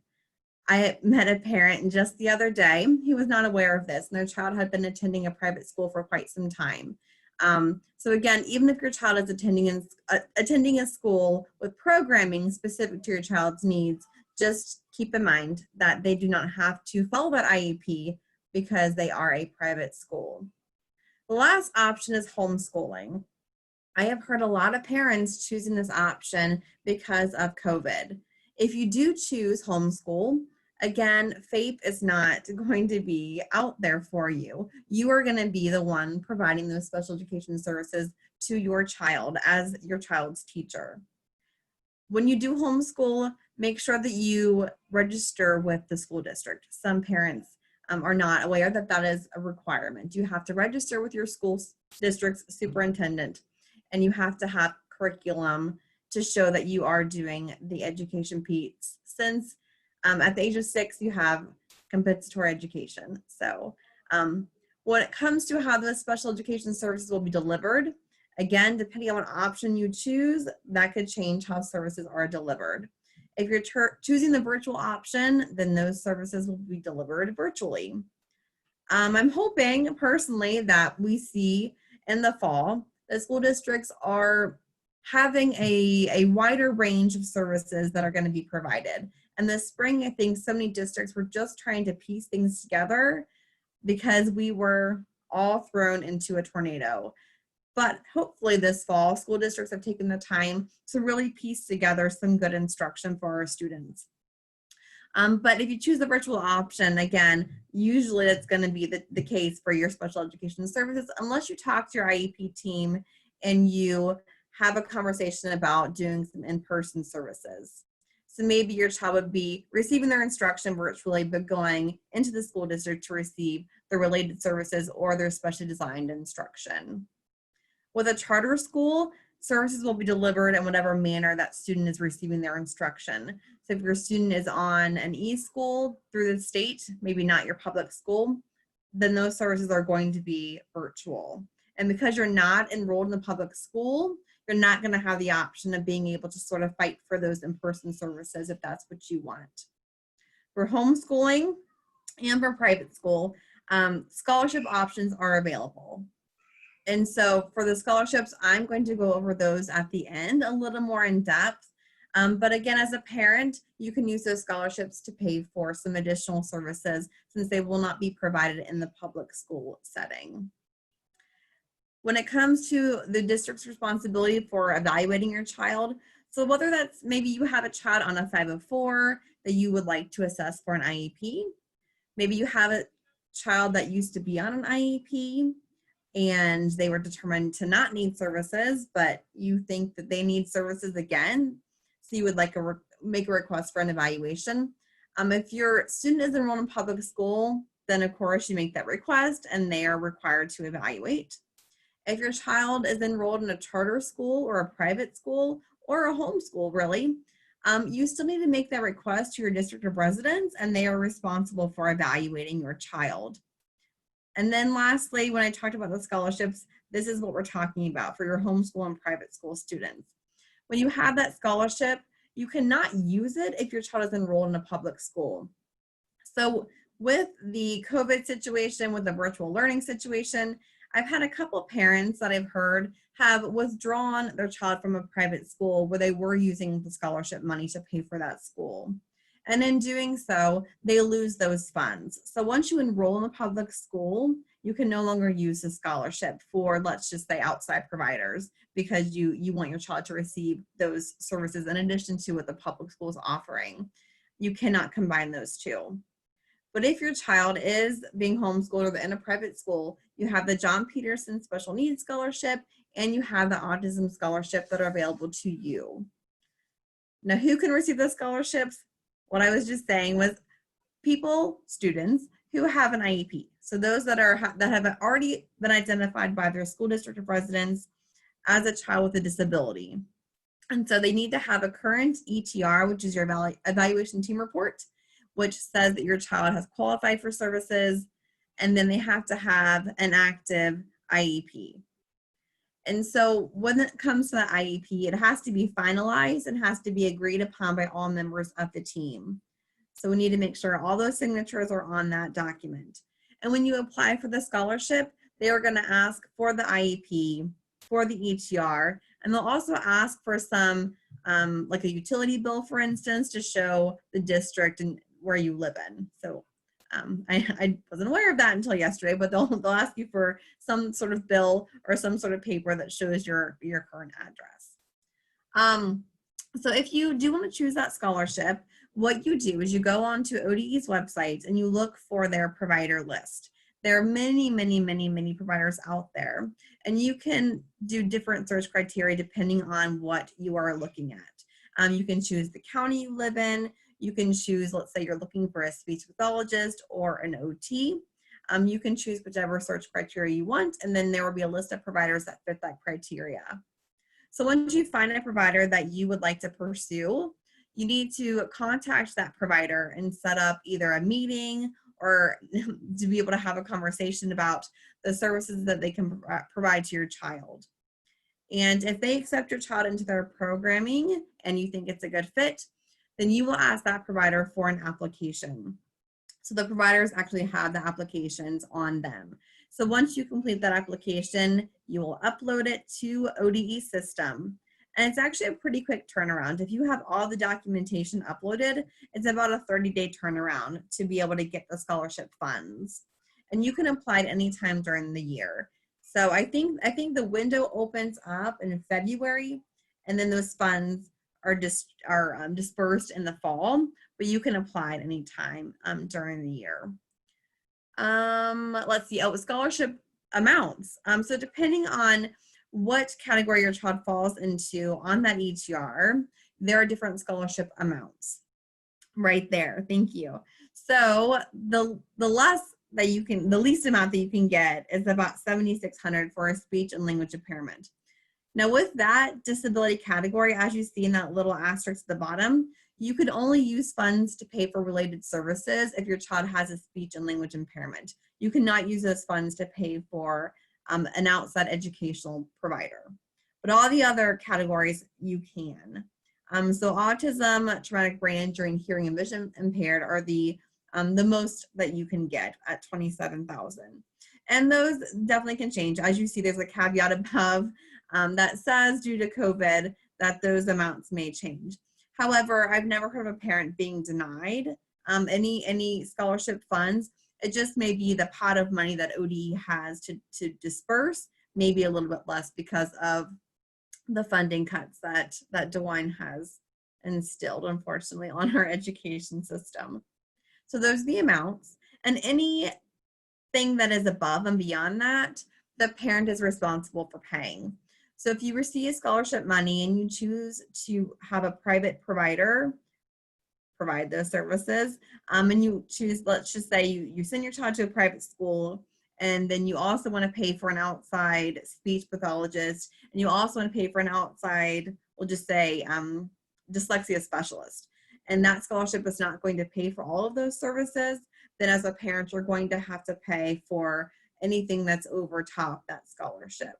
I met a parent just the other day who was not aware of this, and their child had been attending a private school for quite some time. So again, even if your child is attending a school with programming specific to your child's needs, just keep in mind that they do not have to follow that IEP because they are a private school. The last option is homeschooling. I have heard a lot of parents choosing this option because of COVID. If you do choose homeschool, again, FAPE is not going to be out there for you. You are going to be the one providing those special education services to your child as your child's teacher. When you do homeschool, make sure that you register with the school district. Some parents are not aware that that is a requirement. You have to register with your school district's superintendent, and you have to have curriculum to show that you are doing the education piece, since at the age of 6, you have compensatory education. So when it comes to how the special education services will be delivered, again, depending on what option you choose, that could change how services are delivered. If you're choosing the virtual option, then those services will be delivered virtually. I'm hoping personally that we see in the fall that school districts are having a wider range of services that are going to be provided. And this spring, I think so many districts were just trying to piece things together because we were all thrown into a tornado. But hopefully this fall, school districts have taken the time to really piece together some good instruction for our students. But if you choose the virtual option, again, usually that's going to be the case for your special education services, unless you talk to your IEP team and you have a conversation about doing some in-person services. So maybe your child would be receiving their instruction virtually, but going into the school district to receive the related services or their specially designed instruction. With a charter school, services will be delivered in whatever manner that student is receiving their instruction. So if your student is on an e-school through the state, maybe not your public school, then those services are going to be virtual. And because you're not enrolled in the public school, you're not going to have the option of being able to sort of fight for those in-person services if that's what you want. For homeschooling and for private school, scholarship options are available. And so for the scholarships, I'm going to go over those at the end a little more in depth. But again, as a parent, you can use those scholarships to pay for some additional services since they will not be provided in the public school setting. When it comes to the district's responsibility for evaluating your child, so whether that's maybe you have a child on a 504 that you would like to assess for an IEP, maybe you have a child that used to be on an IEP and they were determined to not need services, but you think that they need services again, so you would like to make a request for an evaluation. If your student is enrolled in public school, then of course you make that request and they are required to evaluate. If your child is enrolled in a charter school or a private school or a homeschool, really, you still need to make that request to your district of residence, and they are responsible for evaluating your child. And then lastly, when I talked about the scholarships, this is what we're talking about for your homeschool and private school students. When you have that scholarship, you cannot use it if your child is enrolled in a public school. So with the COVID situation, with the virtual learning situation, I've had a couple of parents that I've heard have withdrawn their child from a private school where they were using the scholarship money to pay for that school. And in doing so, they lose those funds. So once you enroll in a public school, you can no longer use the scholarship for, let's just say, outside providers, because you want your child to receive those services in addition to what the public school is offering. You cannot combine those two. But if your child is being homeschooled or in a private school, you have the John Peterson Special Needs Scholarship and you have the Autism Scholarship that are available to you. Now, who can receive those scholarships? What I was just saying was students who have an IEP. So those that have already been identified by their school district of residence as a child with a disability. And so they need to have a current ETR, which is your evaluation team report, which says that your child has qualified for services, and then they have to have an active IEP. And so when it comes to the IEP, it has to be finalized and has to be agreed upon by all members of the team. So we need to make sure all those signatures are on that document. And when you apply for the scholarship, they are going to ask for the IEP, for the ETR, and they'll also ask for some, like a utility bill, for instance, to show the district and where you live in. So I wasn't aware of that until yesterday, but they'll ask you for some sort of bill or some sort of paper that shows your current address. So if you do want to choose that scholarship, what you do is you go onto ODE's website and you look for their provider list. There are many, many, many, many providers out there, and you can do different search criteria depending on what you are looking at. You can choose the county you live in. You can choose, let's say you're looking for a speech pathologist or an OT. You can choose whichever search criteria you want, and then there will be a list of providers that fit that criteria. So once you find a provider that you would like to pursue, you need to contact that provider and set up either a meeting or to be able to have a conversation about the services that they can provide to your child. And if they accept your child into their programming and you think it's a good fit, then you will ask that provider for an application. So the providers actually have the applications on them. So once you complete that application, you will upload it to ODE system. And it's actually a pretty quick turnaround. If you have all the documentation uploaded, it's about a 30-day turnaround to be able to get the scholarship funds. And you can apply at any time during the year. So I think the window opens up in February, and then those funds are dispersed in the fall, but you can apply at any time during the year. Let's see, scholarship amounts. So depending on what category your child falls into on that ETR, there are different scholarship amounts right there. Thank you. So the least amount that you can get is about $7,600 for a speech and language impairment. Now with that disability category, as you see in that little asterisk at the bottom, you could only use funds to pay for related services if your child has a speech and language impairment. You cannot use those funds to pay for an outside educational provider. But all the other categories you can. So autism, traumatic brain injury, and hearing and vision impaired are the most that you can get at $27,000. And those definitely can change. As you see, there's a caveat above that says due to COVID that those amounts may change. However, I've never heard of a parent being denied any scholarship funds. It just may be the pot of money that ODE has to disperse, maybe a little bit less because of the funding cuts that DeWine has instilled, unfortunately, on our education system. So those are the amounts. And anything that is above and beyond that, the parent is responsible for paying. So if you receive scholarship money and you choose to have a private provider provide those services, and you choose, let's just say you send your child to a private school, and then you also want to pay for an outside speech pathologist, and you also want to pay for an outside, we'll just say, dyslexia specialist, and that scholarship is not going to pay for all of those services, then as a parent, you're going to have to pay for anything that's over top that scholarship.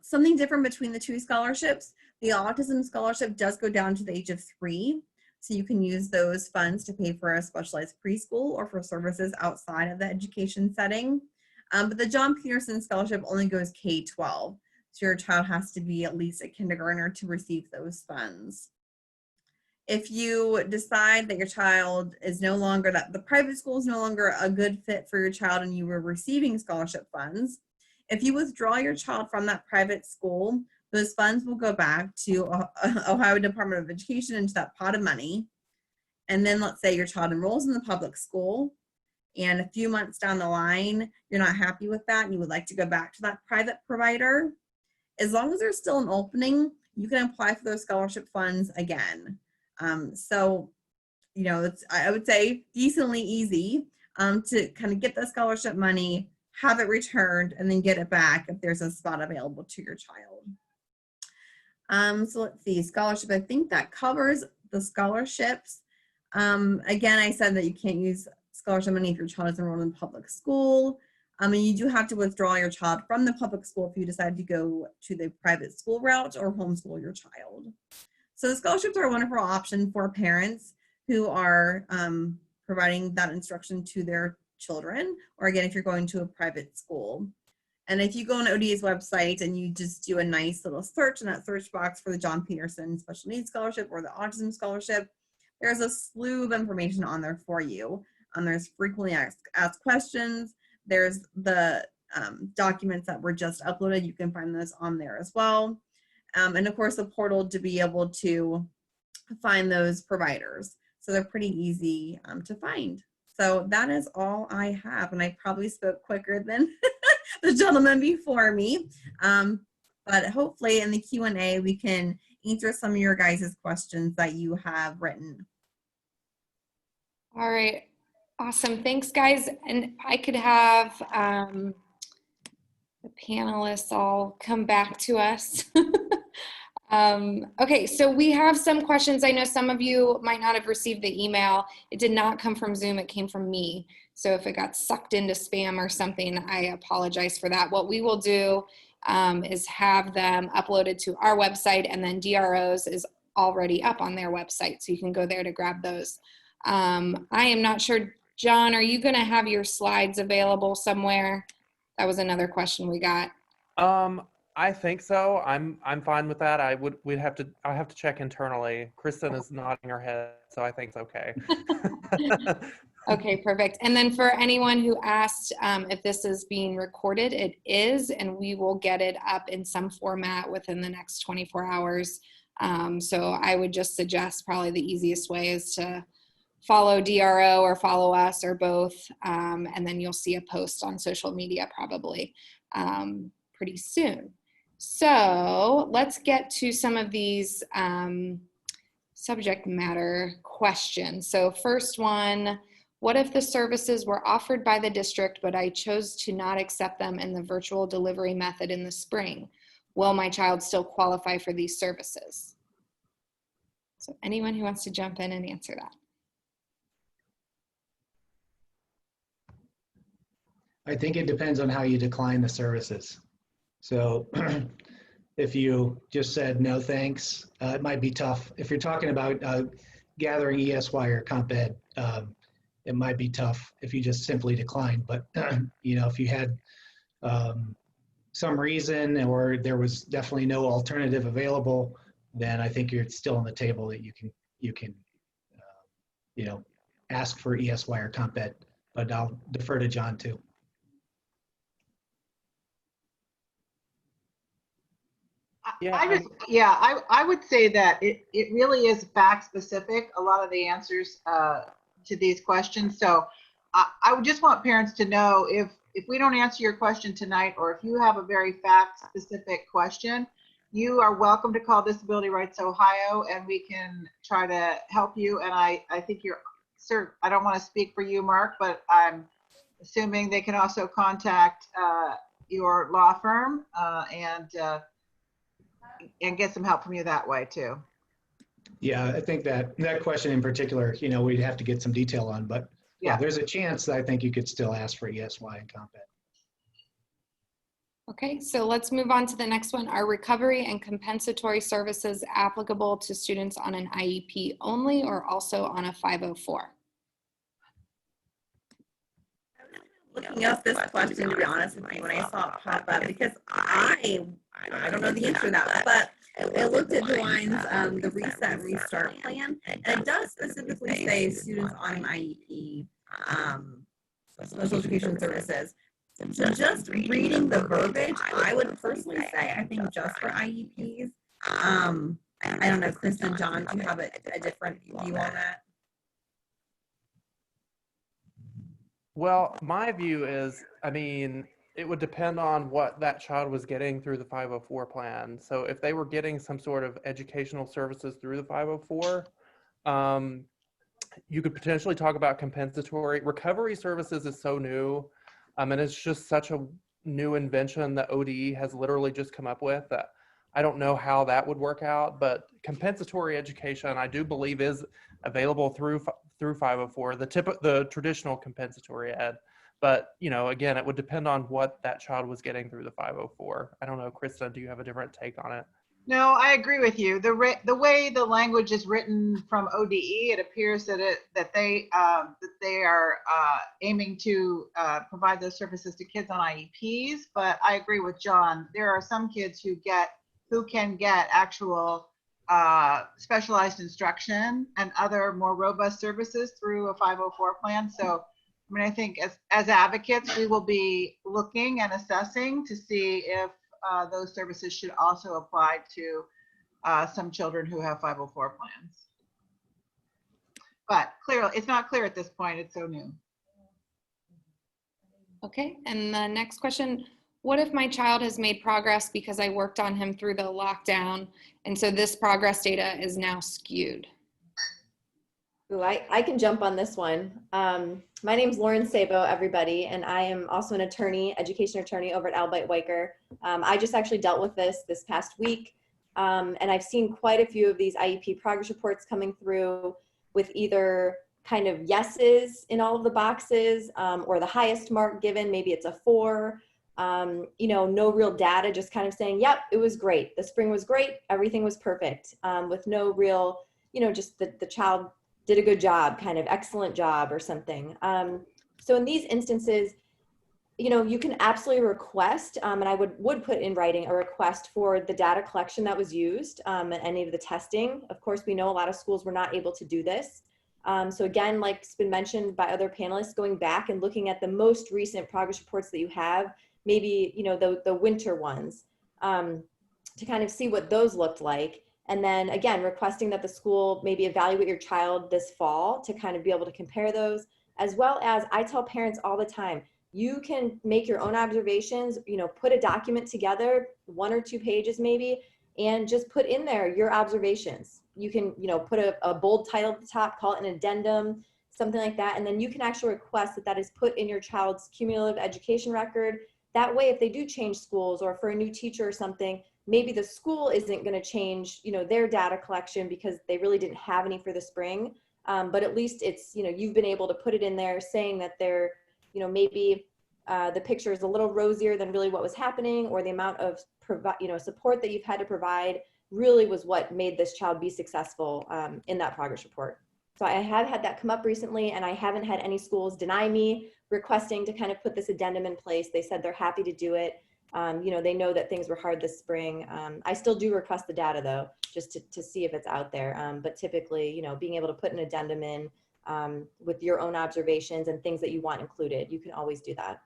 Something different between the two scholarships, the autism scholarship does go down to the age of 3. So you can use those funds to pay for a specialized preschool or for services outside of the education setting. But the John Peterson scholarship only goes K-12. So your child has to be at least a kindergartner to receive those funds. If you decide that your child is no longer, that the private school is no longer a good fit for your child and you were receiving scholarship funds, if you withdraw your child from that private school, those funds will go back to Ohio Department of Education into that pot of money. And then let's say your child enrolls in the public school and a few months down the line, you're not happy with that and you would like to go back to that private provider. As long as there's still an opening, you can apply for those scholarship funds again. So, you know, I would say decently easy to kind of get the scholarship money, have it returned, and then get it back if there's a spot available to your child. So let's see, scholarship, I think that covers the scholarships. Again, I said that you can't use scholarship money if your child is enrolled in public school. And you do have to withdraw your child from the public school if you decide to go to the private school route or homeschool your child. So the scholarships are a wonderful option for parents who are providing that instruction to their children, or again, if you're going to a private school. And if you go on ODE's website and you just do a nice little search in that search box for the John Peterson Special Needs Scholarship or the Autism Scholarship, there's a slew of information on there for you. There's frequently asked questions. There's the documents that were just uploaded. You can find those on there as well. And of course, the portal to be able to find those providers. So they're pretty easy to find. So that is all I have. And I probably spoke quicker than the gentleman before me. But hopefully in the Q&A, we can answer some of your guys' questions that you have written. All right. Awesome. Thanks, guys. And I could have the panelists all come back to us. Okay, so we have some questions. I know some of you might not have received the email. It did not come from Zoom, it came from me. So if it got sucked into spam or something, I apologize for that. What we will do is have them uploaded to our website, and then DRO's is already up on their website, so you can go there to grab those. I am not sure, John, are you gonna have your slides available somewhere? That was another question we got. I think so. I'm fine with that. I have to check internally. Kristen is nodding her head, so I think it's okay. Okay, perfect. And then for anyone who asked if this is being recorded, it is, and we will get it up in some format within the next 24 hours. So I would just suggest probably the easiest way is to follow DRO or follow us or both, and then you'll see a post on social media probably pretty soon. So let's get to some of these subject matter questions. So first one, what if the services were offered by the district, but I chose to not accept them in the virtual delivery method in the spring? Will my child still qualify for these services? So anyone who wants to jump in and answer that. I think it depends on how you decline the services. So if you just said no thanks, it might be tough. If you're talking about gathering ESY or Comp Ed, it might be tough if you just simply decline. But you know, if you had some reason or there was definitely no alternative available, then I think you're still on the table that you can you know, ask for ESY or Comp Ed. But I'll defer to John too. I would say that it really is fact specific, a lot of the answers to these questions. So I would just want parents to know if we don't answer your question tonight, or if you have a very fact specific question, you are welcome to call Disability Rights Ohio and we can try to help you. And I think sir, I don't want to speak for you, Mark, but I'm assuming they can also contact your law firm and get some help from you that way too. Yeah, I think that question in particular, you know, we'd have to get some detail on, but yeah, there's a chance that I think you could still ask for ESY and Comp Ed. Okay, so let's move on to the next one. Are recovery and compensatory services applicable to students on an IEP only or also on a 504? Looking up this question, to be honest with you, when I saw it pop up, because I don't know the answer to that, but I looked at the lines, the Reset and Restart plan, and it does specifically say students on an IEP, special education services. So just reading the verbiage, I would personally say, I think just for IEPs, I don't know, Kristen and John, do you have a different view on that? Well, my view is, I mean, it would depend on what that child was getting through the 504 plan. So if they were getting some sort of educational services through the 504, you could potentially talk about compensatory. Recovery services is so new, and it's just such a new invention that ODE has literally just come up with that I don't know how that would work out, but compensatory education, I do believe, is available through 504, the traditional compensatory ed. But, you know, again, it would depend on what that child was getting through the 504. I don't know, Krista, do you have a different take on it? No, I agree with you. The way the language is written from ODE, it appears that they are aiming to provide those services to kids on IEPs. But I agree with John. There are some kids who can get actual specialized instruction and other more robust services through a 504 plan. So, I mean, I think as advocates, we will be looking and assessing to see if those services should also apply to some children who have 504 plans. But clearly, it's not clear at this point. It's so new. Okay, and the next question, what if my child has made progress because I worked on him through the lockdown, and so this progress data is now skewed? Ooh, I can jump on this one. My name's Lauren Sabo, everybody, and I am also an attorney, education attorney over at Albeit Weiker. I just actually dealt with this past week, and I've seen quite a few of these IEP progress reports coming through with either kind of yeses in all of the boxes or the highest mark given, maybe it's a 4. You know, no real data, just kind of saying, yep, it was great. The spring was great. Everything was perfect with no real, you know, just the child did a good job, kind of excellent job or something. So in these instances, you know, you can absolutely request, and I would put in writing a request for the data collection that was used and any of the testing. Of course, we know a lot of schools were not able to do this. So again, like it's been mentioned by other panelists, going back and looking at the most recent progress reports that you have, maybe, you know, the winter ones, to kind of see what those looked like. And then again, requesting that the school maybe evaluate your child this fall to kind of be able to compare those, as well as I tell parents all the time, you can make your own observations, you know, put a document together, 1 or 2 pages maybe, and just put in there your observations. You can, you know, put a bold title at the top, call it an addendum, something like that. And then you can actually request that that is put in your child's cumulative education record. That way, if they do change schools or for a new teacher or something, maybe the school isn't going to change, you know, their data collection because they really didn't have any for the spring. But at least it's, you know, you've been able to put it in there saying that they're, you know, maybe the picture is a little rosier than really what was happening, or the amount of support that you've had to provide really was what made this child be successful in that progress report. So I have had that come up recently, and I haven't had any schools deny me requesting to kind of put this addendum in place. They said they're happy to do it. You know, they know that things were hard this spring. I still do request the data though, just to see if it's out there. But typically, you know, being able to put an addendum in with your own observations and things that you want included, you can always do that.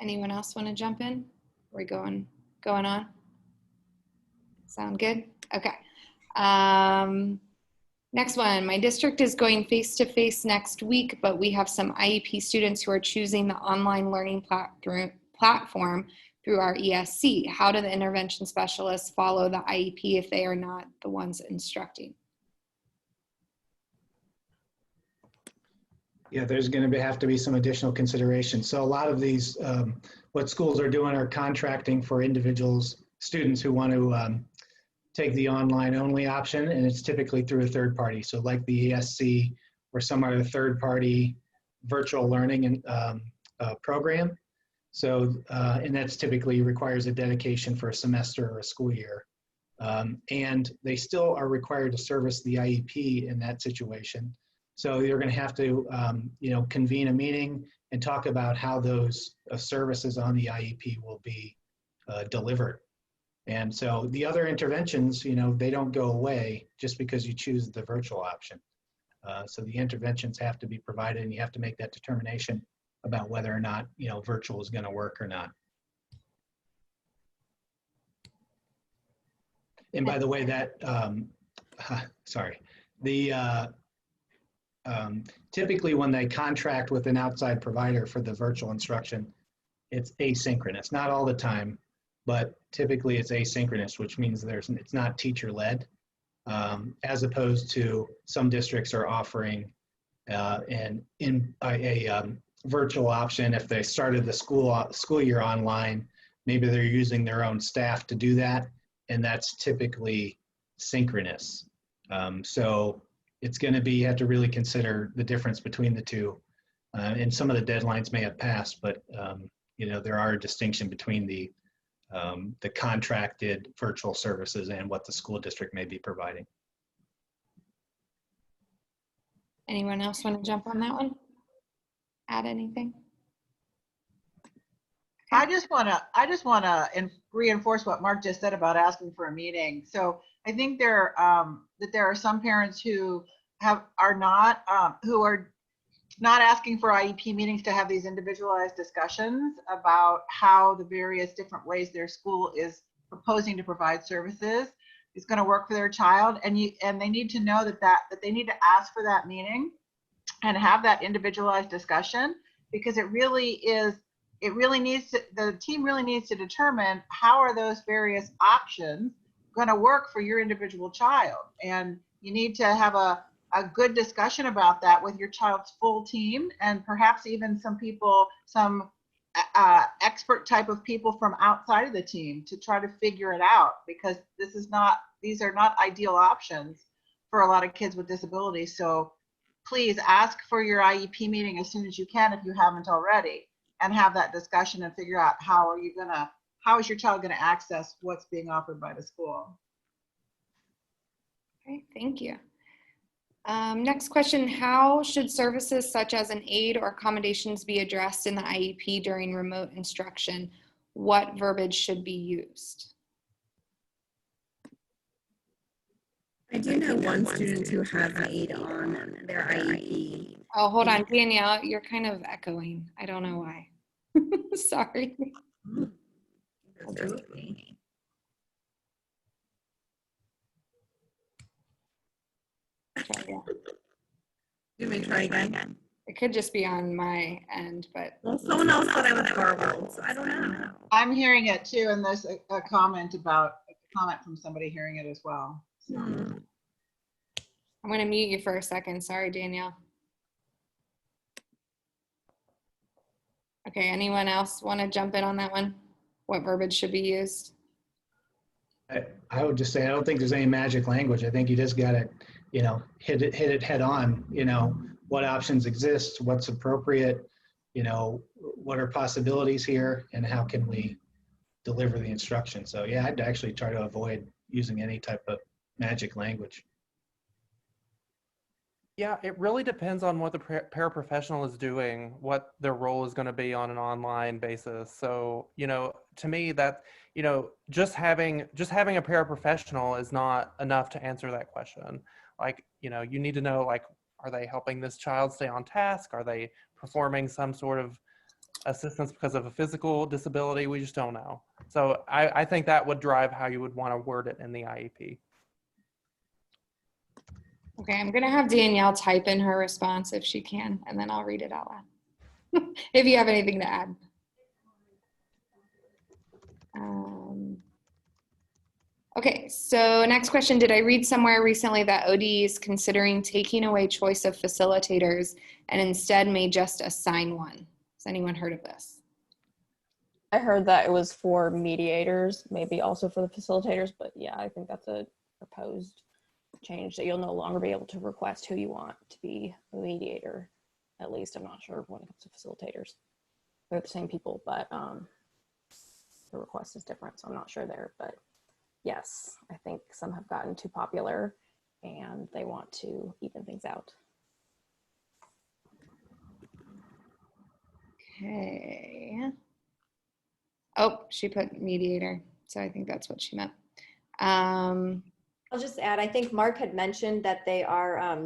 Anyone else want to jump in? Are we going on? Sound good? Okay. Next one, my district is going face-to-face next week, but we have some IEP students who are choosing the online learning platform through our ESC. How do the intervention specialists follow the IEP if they are not the ones instructing? Yeah, there's going to have to be some additional consideration. So a lot of these, what schools are doing are contracting for students who want to take the online only option, and it's typically through a third party. So like the ESC or some other third party virtual learning program. So, and that's typically requires a dedication for a semester or a school year. And they still are required to service the IEP in that situation. So you're going to have to, convene a meeting and talk about how those services on the IEP will be delivered. And so the other interventions, they don't go away just because you choose the virtual option. So the interventions have to be provided, and you have to make that determination about whether or not, virtual is going to work or not. And by the way, that, typically when they contract with an outside provider for the virtual instruction, it's asynchronous, not all the time, but typically it's asynchronous, which means it's not teacher-led, as opposed to some districts are offering a virtual option. If they started the school year online, maybe they're using their own staff to do that, and that's typically synchronous. So it's going to be, you have to really consider the difference between the two. And some of the deadlines may have passed, but there are a distinction between the contracted virtual services and what the school district may be providing. Anyone else want to jump on that one? Add anything? I just want to reinforce what Mark just said about asking for a meeting. So I think there are some parents who are not asking for IEP meetings to have these individualized discussions about how the various different ways their school is proposing to provide services is going to work for their child, and they need to know that they need to ask for that meeting and have that individualized discussion, because the team really needs to determine how are those various options going to work for your individual child, and you need to have a good discussion about that with your child's full team, and perhaps even some expert type of people from outside of the team to try to figure it out, because these are not ideal options for a lot of kids with disabilities. So please ask for your IEP meeting as soon as you can if you haven't already, and have that discussion and figure out how is your child going to access what's being offered by the school. Okay, thank you. Next question, how should services such as an aid or accommodations be addressed in the IEP during remote instruction? What verbiage should be used? I do know one student who has an aid on their IEP. Oh, hold on, Danielle, you're kind of echoing. I don't know why. Sorry. You may try again. It could just be on my end, but Well, someone else said I was garbled, so I don't know. I'm hearing it too, and there's a comment from somebody hearing it as well. So. Hmm. I'm going to mute you for a second. Sorry, Danielle. Okay, anyone else want to jump in on that one? What verbiage should be used? I would just say, I don't think there's any magic language. I think you just got to, hit it head on, what options exist, what's appropriate, what are possibilities here, and how can we deliver the instruction. So yeah, I'd actually try to avoid using any type of magic language. Yeah, it really depends on what the paraprofessional is doing, what their role is going to be on an online basis. So, to me that, just having a paraprofessional is not enough to answer that question. Like, you need to know, like, are they helping this child stay on task? Are they performing some sort of assistance because of a physical disability? We just don't know. So I think that would drive how you would want to word it in the IEP. Okay, I'm going to have Danielle type in her response if she can, and then I'll read it out loud. If you have anything to add. Okay, so next question. Did I read somewhere recently that OD is considering taking away choice of facilitators and instead may just assign one? Has anyone heard of this? I heard that it was for mediators, maybe also for the facilitators, but yeah, I think that's a proposed change, that you'll no longer be able to request who you want to be a mediator. At least I'm not sure when it comes to facilitators. They're the same people, but the request is different, so I'm not sure there. But yes, I think some have gotten too popular and they want to even things out. Okay. Oh, she put mediator, so I think that's what she meant. I'll just add, I think Mark had mentioned that they are,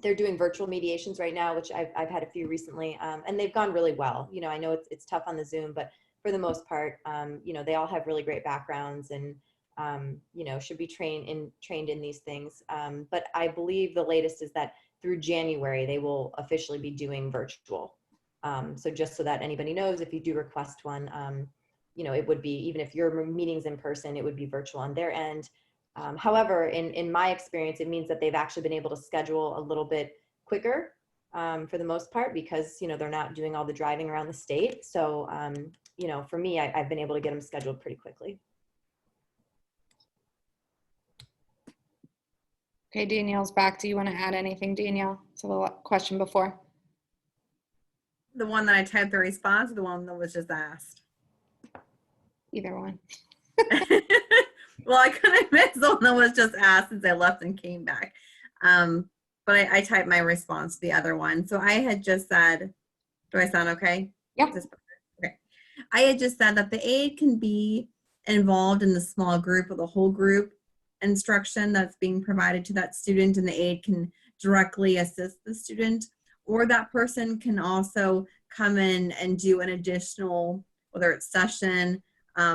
they're doing virtual mediations right now, which I've had a few recently, and they've gone really well. I know it's tough on the Zoom, but for the most part, they all have really great backgrounds and, should be trained in these things. But I believe the latest is that through January, they will officially be doing virtual. So just so that anybody knows, if you do request one, it would be, even if your meeting's in person, it would be virtual on their end. However, in my experience, it means that they've actually been able to schedule a little bit quicker for the most part, because, they're not doing all the driving around the state. So, for me, I've been able to get them scheduled pretty quickly. Okay, Danielle's back. Do you want to add anything, Danielle, to the question before? The one that I typed the response, or the one that was just asked? Either one. Well, I couldn't miss the one that was just asked since I left and came back. But I typed my response to the other one. So I had just said, do I sound okay? Yeah. Okay. I had just said that the aide can be involved in the small group or the whole group instruction that's being provided to that student, and the aide can directly assist the student, or that person can also come in and do an additional, whether it's session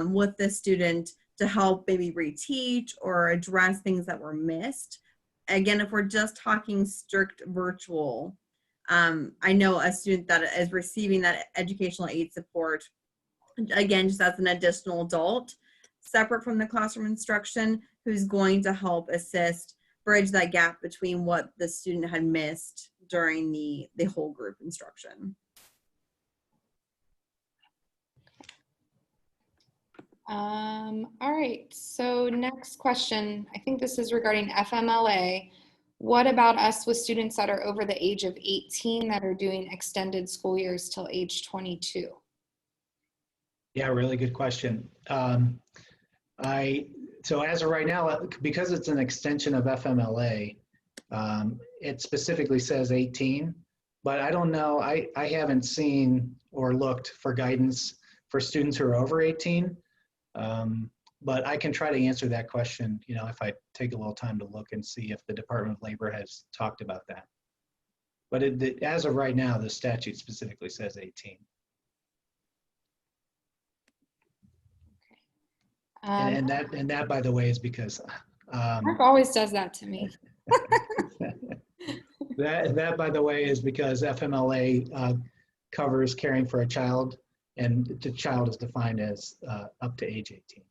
with the student, to help maybe reteach or address things that were missed. Again, if we're just talking strict virtual, I know a student that is receiving that educational aid support, again, just as an additional adult, separate from the classroom instruction, who's going to help assist, bridge that gap between what the student had missed during the whole group instruction. All right, so next question. I think this is regarding FMLA. What about us with students that are over the age of 18 that are doing extended school years till age 22? Yeah, really good question. So as of right now, because it's an extension of FMLA, it specifically says 18, but I don't know, I haven't seen or looked for guidance for students who are over 18. But I can try to answer that question, if I take a little time to look and see if the Department of Labor has talked about that. But as of right now, the statute specifically says 18. And that, by the way, is because Mark always does that to me. That, by the way, is because FMLA covers caring for a child, and the child is defined as up to age 18.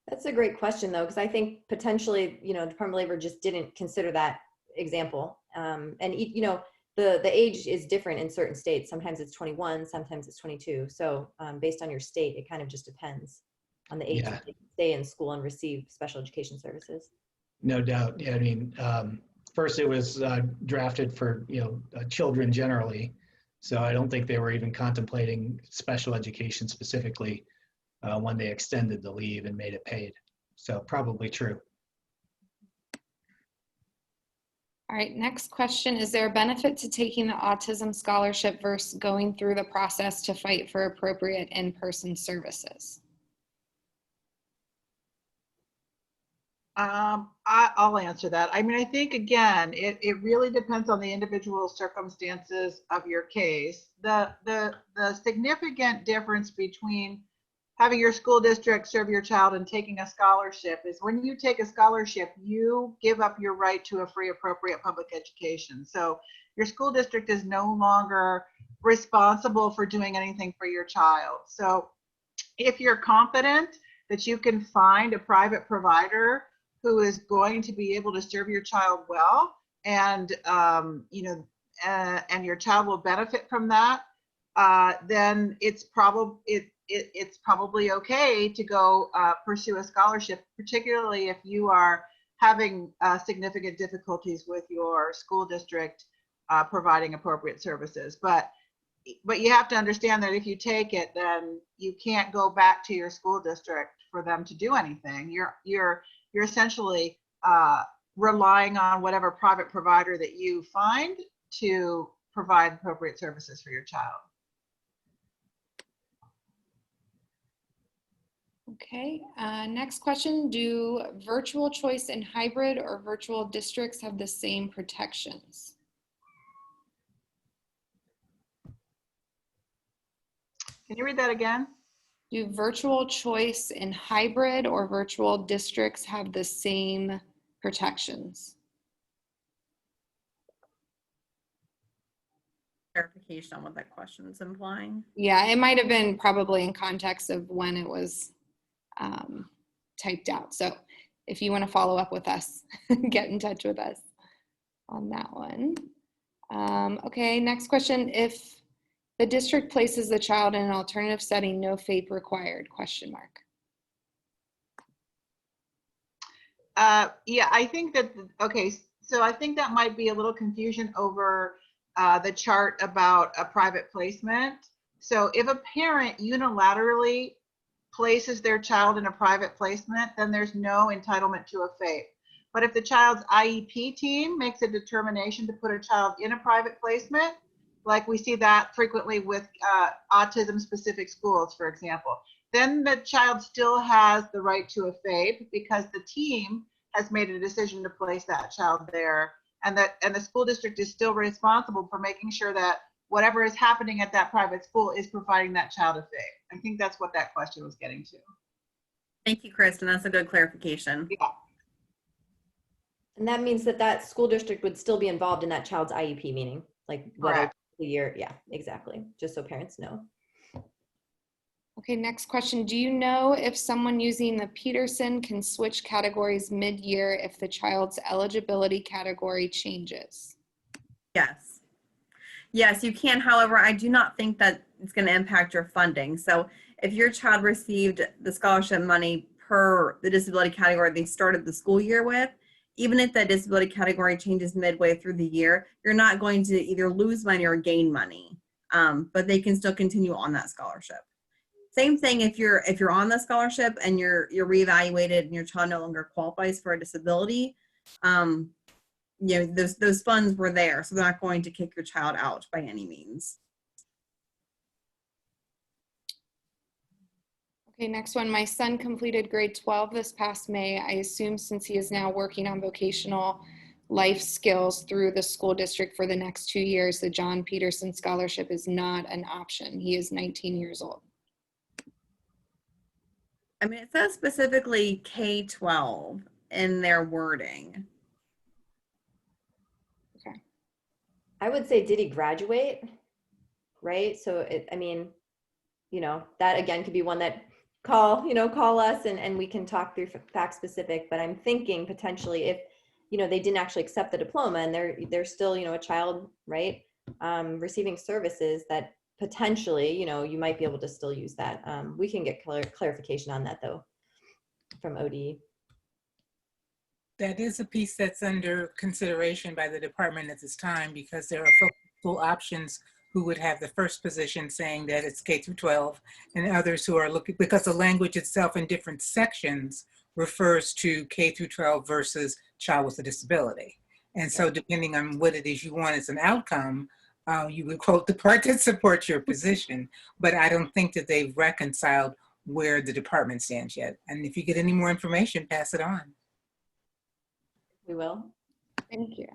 That's a great question, though, because I think potentially, Department of Labor just didn't consider that example. The age is different in certain states. Sometimes it's 21, sometimes it's 22. So based on your state, it kind of just depends on the age that they can stay in school and receive special education services. No doubt. Yeah, I mean, first it was drafted for children generally, so I don't think they were even contemplating special education specifically when they extended the leave and made it paid. So probably true. All right, next question. Is there a benefit to taking the autism scholarship versus going through the process to fight for appropriate in-person services? I'll answer that. I mean, I think, again, it really depends on the individual circumstances of your case. The significant difference between having your school district serve your child and taking a scholarship is when you take a scholarship, you give up your right to a free, appropriate public education. So your school district is no longer responsible for doing anything for your child. So if you're confident that you can find a private provider who is going to be able to serve your child well, and and your child will benefit from that, then it's probably okay to go pursue a scholarship, particularly if you are having significant difficulties with your school district providing appropriate services. But you have to understand that if you take it, then you can't go back to your school district for them to do anything. You're essentially relying on whatever private provider that you find to provide appropriate services for your child. Okay, next question. Do virtual choice and hybrid or virtual districts have the same protections? Can you read that again? Do virtual choice and hybrid or virtual districts have the same protections? Clarification on what that question is implying. Yeah, it might have been probably in context of when it was typed out. So if you want to follow up with us, get in touch with us on that one. Okay, next question. If the district places the child in an alternative setting, no FAPE required, question mark. Yeah, I think that, okay, so I think that might be a little confusion over the chart about a private placement. So if a parent unilaterally places their child in a private placement, then there's no entitlement to a FAPE. But if the child's IEP team makes a determination to put a child in a private placement, like we see that frequently with autism-specific schools, for example, then the child still has the right to a FAPE because the team has made a decision to place that child there, and the school district is still responsible for making sure that whatever is happening at that private school is providing that child a FAPE. I think that's what that question was getting to. Thank you, Kristen. That's a good clarification. Yeah. And that means that that school district would still be involved in that child's IEP, meaning like whether the year, yeah, exactly. Just so parents know. Okay, next question. Do you know if someone using the Peterson can switch categories mid-year if the child's eligibility category changes? Yes. Yes, you can. However, I do not think that it's going to impact your funding. So if your child received the scholarship money per the disability category they started the school year with, even if that disability category changes midway through the year, you're not going to either lose money or gain money, but they can still continue on that scholarship. Same thing if you're on the scholarship and you're reevaluated and your child no longer qualifies for a disability, those funds were there, so they're not going to kick your child out by any means. Okay, next one. My son completed grade 12 this past May. I assume since he is now working on vocational life skills through the school district for the next 2 years, the John Peterson Scholarship is not an option. He is 19 years old. I mean, it says specifically K-12 in their wording. Okay. I would say, did he graduate? Right. So I mean, that again could be one that call us and we can talk through fact specific, but I'm thinking potentially if, they didn't actually accept the diploma and they're still, a child, right. Receiving services that potentially, you might be able to still use that. We can get clarification on that though from ODE. That is a piece that's under consideration by the department at this time, because there are full options who would have the first position saying that it's K through 12, and others who are looking, because the language itself in different sections refers to K through 12 versus child with a disability. And so depending on what it is you want as an outcome, you would quote the part that supports your position, but I don't think that they've reconciled where the department stands yet. And if you get any more information, pass it on. We will. Thank you.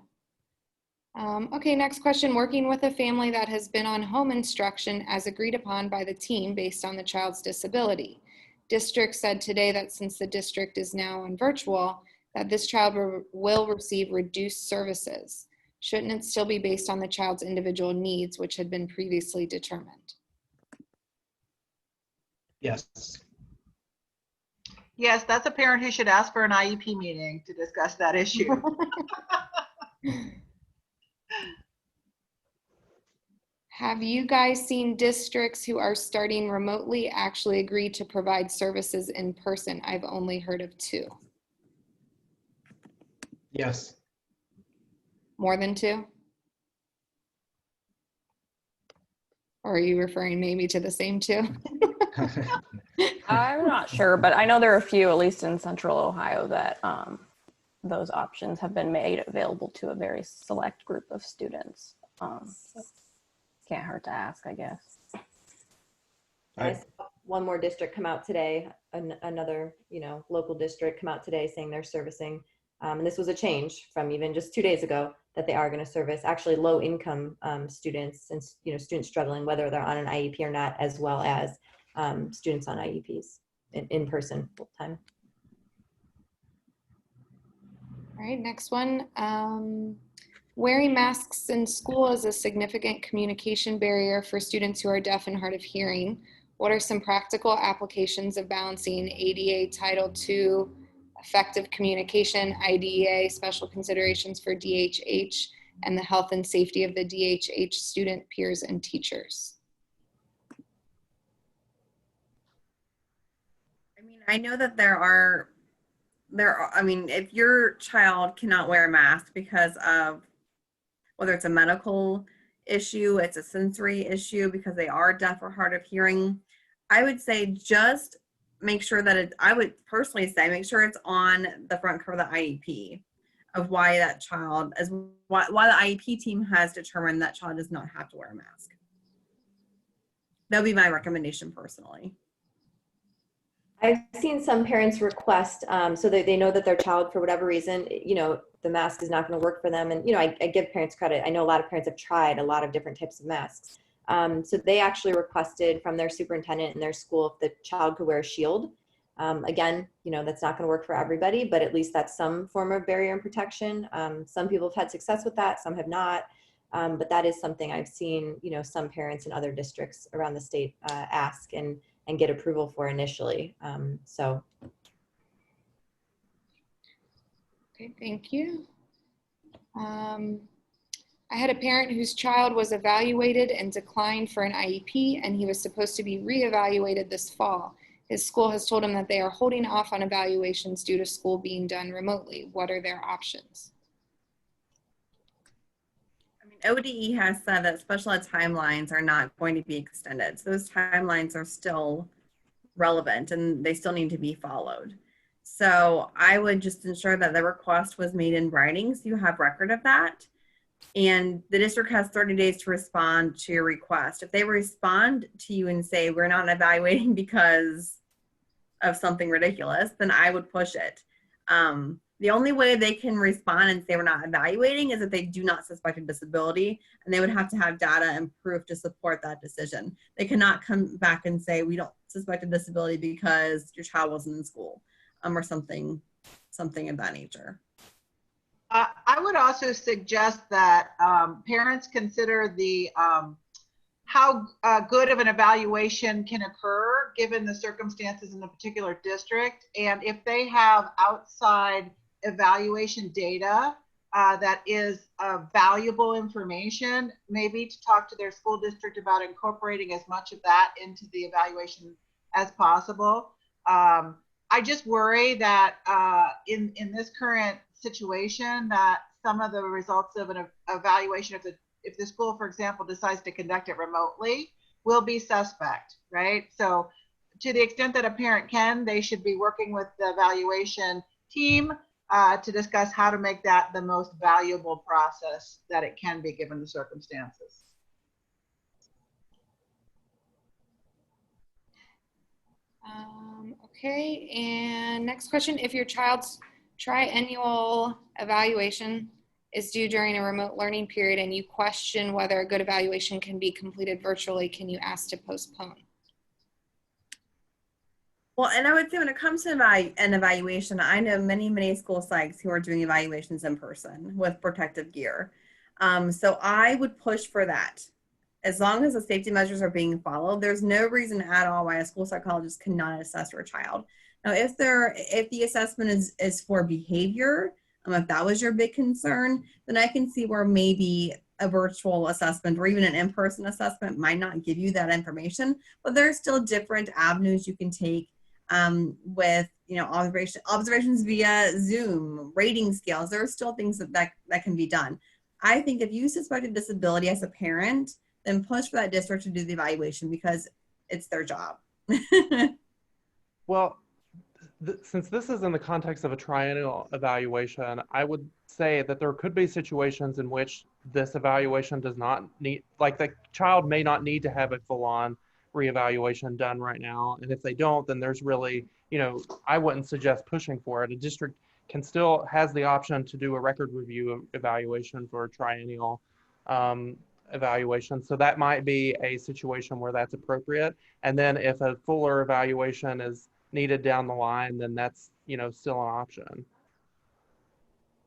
Okay, next question. Working with a family that has been on home instruction as agreed upon by the team based on the child's disability. District said today that since the district is now on virtual, that this child will receive reduced services. Shouldn't it still be based on the child's individual needs, which had been previously determined? Yes. Yes, that's a parent who should ask for an IEP meeting to discuss that issue. Have you guys seen districts who are starting remotely actually agree to provide services in person? I've only heard of 2. Yes. More than 2? Or are you referring maybe to the same 2? I'm not sure, but I know there are a few, at least in Central Ohio, that those options have been made available to a very select group of students. So can't hurt to ask, I guess. I saw one more district come out today, another, local district come out today saying they're servicing, and this was a change from even just 2 days ago, that they are going to service actually low income students and, students struggling, whether they're on an IEP or not, as well as students on IEPs in person full time. All right, next one. Wearing masks in school is a significant communication barrier for students who are deaf and hard of hearing. What are some practical applications of balancing ADA Title II, effective communication, IDEA, special considerations for DHH, and the health and safety of the DHH student, peers, and teachers? I mean, I know that there are, I mean, if your child cannot wear a mask because of whether it's a medical issue, it's a sensory issue because they are deaf or hard of hearing, I would say just make sure that I would personally say, make sure it's on the front cover of the IEP of why that child, why the IEP team has determined that child does not have to wear a mask. That would be my recommendation personally. I've seen some parents request so that they know that their child, for whatever reason, the mask is not going to work for them. And, I give parents credit. I know a lot of parents have tried a lot of different types of masks. So they actually requested from their superintendent in their school if the child could wear a shield. Again, that's not going to work for everybody, but at least that's some form of barrier and protection. Some people have had success with that, some have not. But that is something I've seen, some parents in other districts around the state ask and get approval for initially. Okay, thank you. I had a parent whose child was evaluated and declined for an IEP, and he was supposed to be reevaluated this fall. His school has told him that they are holding off on evaluations due to school being done remotely. What are their options? I mean, ODE has said that special ed timelines are not going to be extended. So those timelines are still relevant and they still need to be followed. So I would just ensure that the request was made in writing so you have record of that. And the district has 30 days to respond to your request. If they respond to you and say, we're not evaluating because of something ridiculous, then I would push it. The only way they can respond and say we're not evaluating is if they do not suspect a disability, and they would have to have data and proof to support that decision. They cannot come back and say we don't suspect a disability because your child wasn't in school or something of that nature. I I would also suggest that parents consider the how good of an evaluation can occur given the circumstances in the particular district. And if they have outside evaluation data that is valuable information, maybe to talk to their school district about incorporating as much of that into the evaluation as possible. I just worry that in this current situation that some of the results of an evaluation, if the school, for example, decides to conduct it remotely, will be suspect, right? So to the extent that a parent can, they should be working with the evaluation team to discuss how to make that the most valuable process that it can be given the circumstances. Okay, and next question. If your child's triennial evaluation is due during a remote learning period and you question whether a good evaluation can be completed virtually, can you ask to postpone? Well, and I would say when it comes to an evaluation, I know many school psychs who are doing evaluations in person with protective gear. So I would push for that. As long as the safety measures are being followed, there's no reason at all why a school psychologist cannot assess your child. Now, if the assessment is for behavior, if that was your big concern, then I can see where maybe a virtual assessment or even an in-person assessment might not give you that information, but there's still different avenues you can take with, observations via Zoom, rating scales. There are still things that can be done. I think if you suspect a disability as a parent, then push for that district to do the evaluation because it's their job. Well, since this is in the context of a triennial evaluation, I would say that there could be situations in which this evaluation does not need, like the child may not need to have a full-on reevaluation done right now. And if they don't, then there's really, I wouldn't suggest pushing for it. A district has the option to do a record review evaluation for a triennial evaluation. So that might be a situation where that's appropriate. And then if a fuller evaluation is needed down the line, then that's, still an option.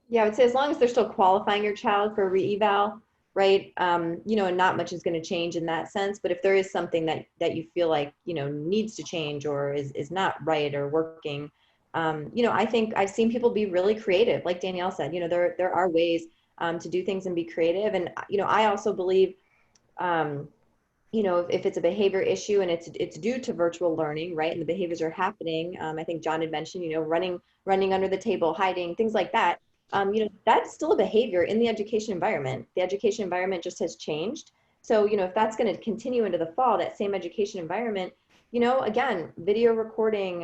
Yeah, I would say as long as they're still qualifying your child for re-eval, right? And not much is going to change in that sense. But if there is something that you feel like, needs to change or is not right or working, I think I've seen people be really creative. Like Danielle said, there are ways to do things and be creative. And, I also believe, if it's a behavior issue and it's due to virtual learning, right? And the behaviors are happening. I think John had mentioned, running under the table, hiding, things like that. That's still a behavior in the education environment. The education environment just has changed. So, if that's going to continue into the fall, that same education environment, again, video recording,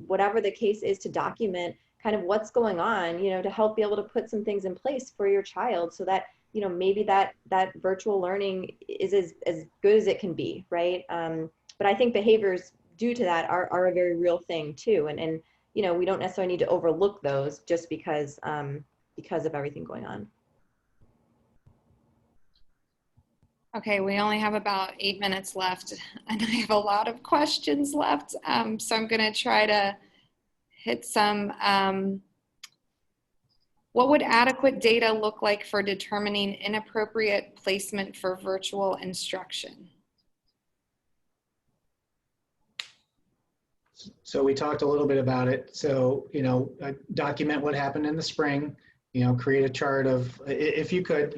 whatever the case is to document kind of what's going on, to help be able to put some things in place for your child so that, maybe that virtual learning is as good as it can be, right? But I think behaviors due to that are a very real thing too. And we don't necessarily need to overlook those just because of everything going on. Okay, we only have about 8 minutes left and I have a lot of questions left. So I'm gonna try to hit some. What would adequate data look like for determining inappropriate placement for virtual instruction? So we talked a little bit about it. So, document what happened in the spring, create a chart of, if you could,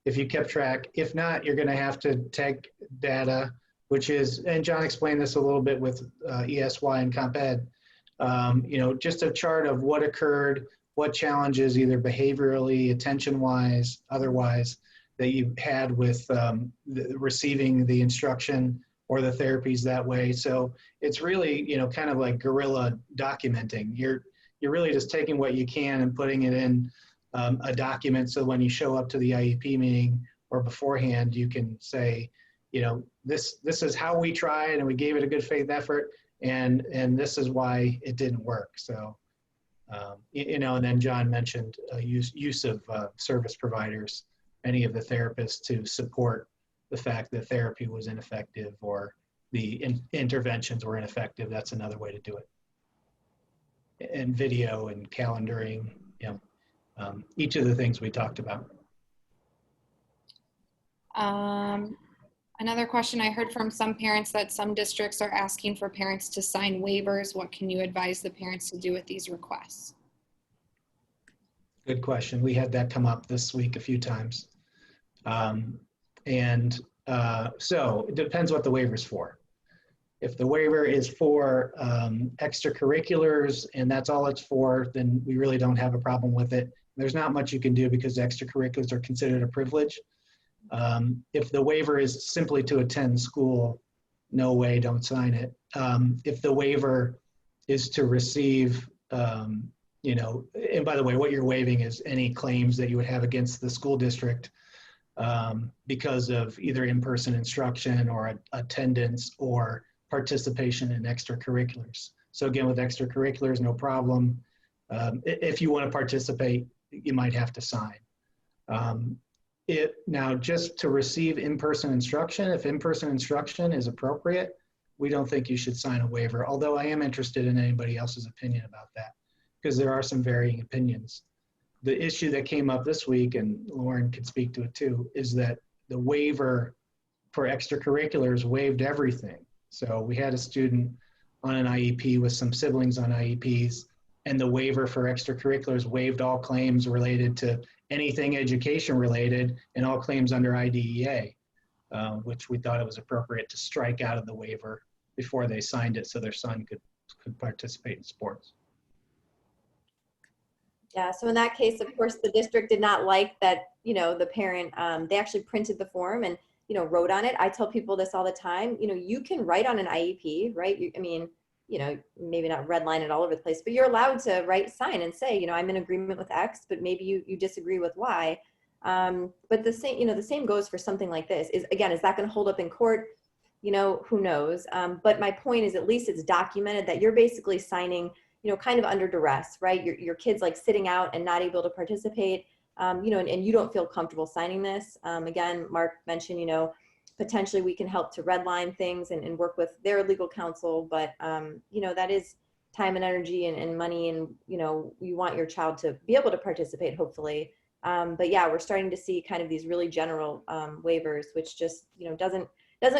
if you kept track. If not, you're going to have to tag data, which is, and John explained this a little bit with ESY and Comp Ed, just a chart of what occurred, what challenges, either behaviorally, attention-wise, otherwise, that you had with receiving the instruction or the therapies that way. So it's really, kind of like guerrilla documenting. You're really just taking what you can and putting it in a document. So when you show up to the IEP meeting or beforehand, you can say, this is how we tried and we gave it a good faith effort. And this is why it didn't work. So, and then John mentioned use of service providers, any of the therapists to support the fact that therapy was ineffective or the interventions were ineffective. That's another way to do it. And video and calendaring, each of the things we talked about. Another question, I heard from some parents that some districts are asking for parents to sign waivers. What can you advise the parents to do with these requests? Good question. We had that come up this week a few times. So it depends what the waiver is for. If the waiver is for extracurriculars and that's all it's for, then we really don't have a problem with it. There's not much you can do because extracurriculars are considered a privilege. If the waiver is simply to attend school, no way, don't sign it. If the waiver is to receive, you know, and by the way, what you're waiving is any claims that you would have against the school district because of either in-person instruction or attendance or participation in extracurriculars. So again, with extracurriculars, no problem. If you want to participate, you might have to sign. Now, just to receive in-person instruction, if in-person instruction is appropriate, we don't think you should sign a waiver, although I am interested in anybody else's opinion about that, because there are some varying opinions. The issue that came up this week, and Lauren could speak to it too, is that the waiver for extracurriculars waived everything. So we had a student on an IEP with some siblings on IEPs, and the waiver for extracurriculars waived all claims related to anything education related and all claims under IDEA, which we thought it was appropriate to strike out of the waiver before they signed it so their son could participate in sports. Yeah, so in that case, of course, the district did not like that, you know, the parent, they actually printed the form and, you know, wrote on it. I tell people this all the time, you know, you can write on an IEP, right? I mean, you know, maybe not redline it all over the place, but you're allowed to sign and say, you know, I'm in agreement with X, but maybe you disagree with Y. But the same, you know, the same goes for something like this. Is that going to hold up in court? You know, who knows? But my point is, at least it's documented that you're basically signing, you know, kind of under duress, right? Your kid's like sitting out and not able to participate, you know, and you don't feel comfortable signing this. Again, Mark mentioned, you know, potentially we can help to redline things and work with their legal counsel, but you know, that is time and energy and money, and you know, you want your child to be able to participate, hopefully. But yeah, we're starting to see kind of these really general waivers, which just, you know, doesn't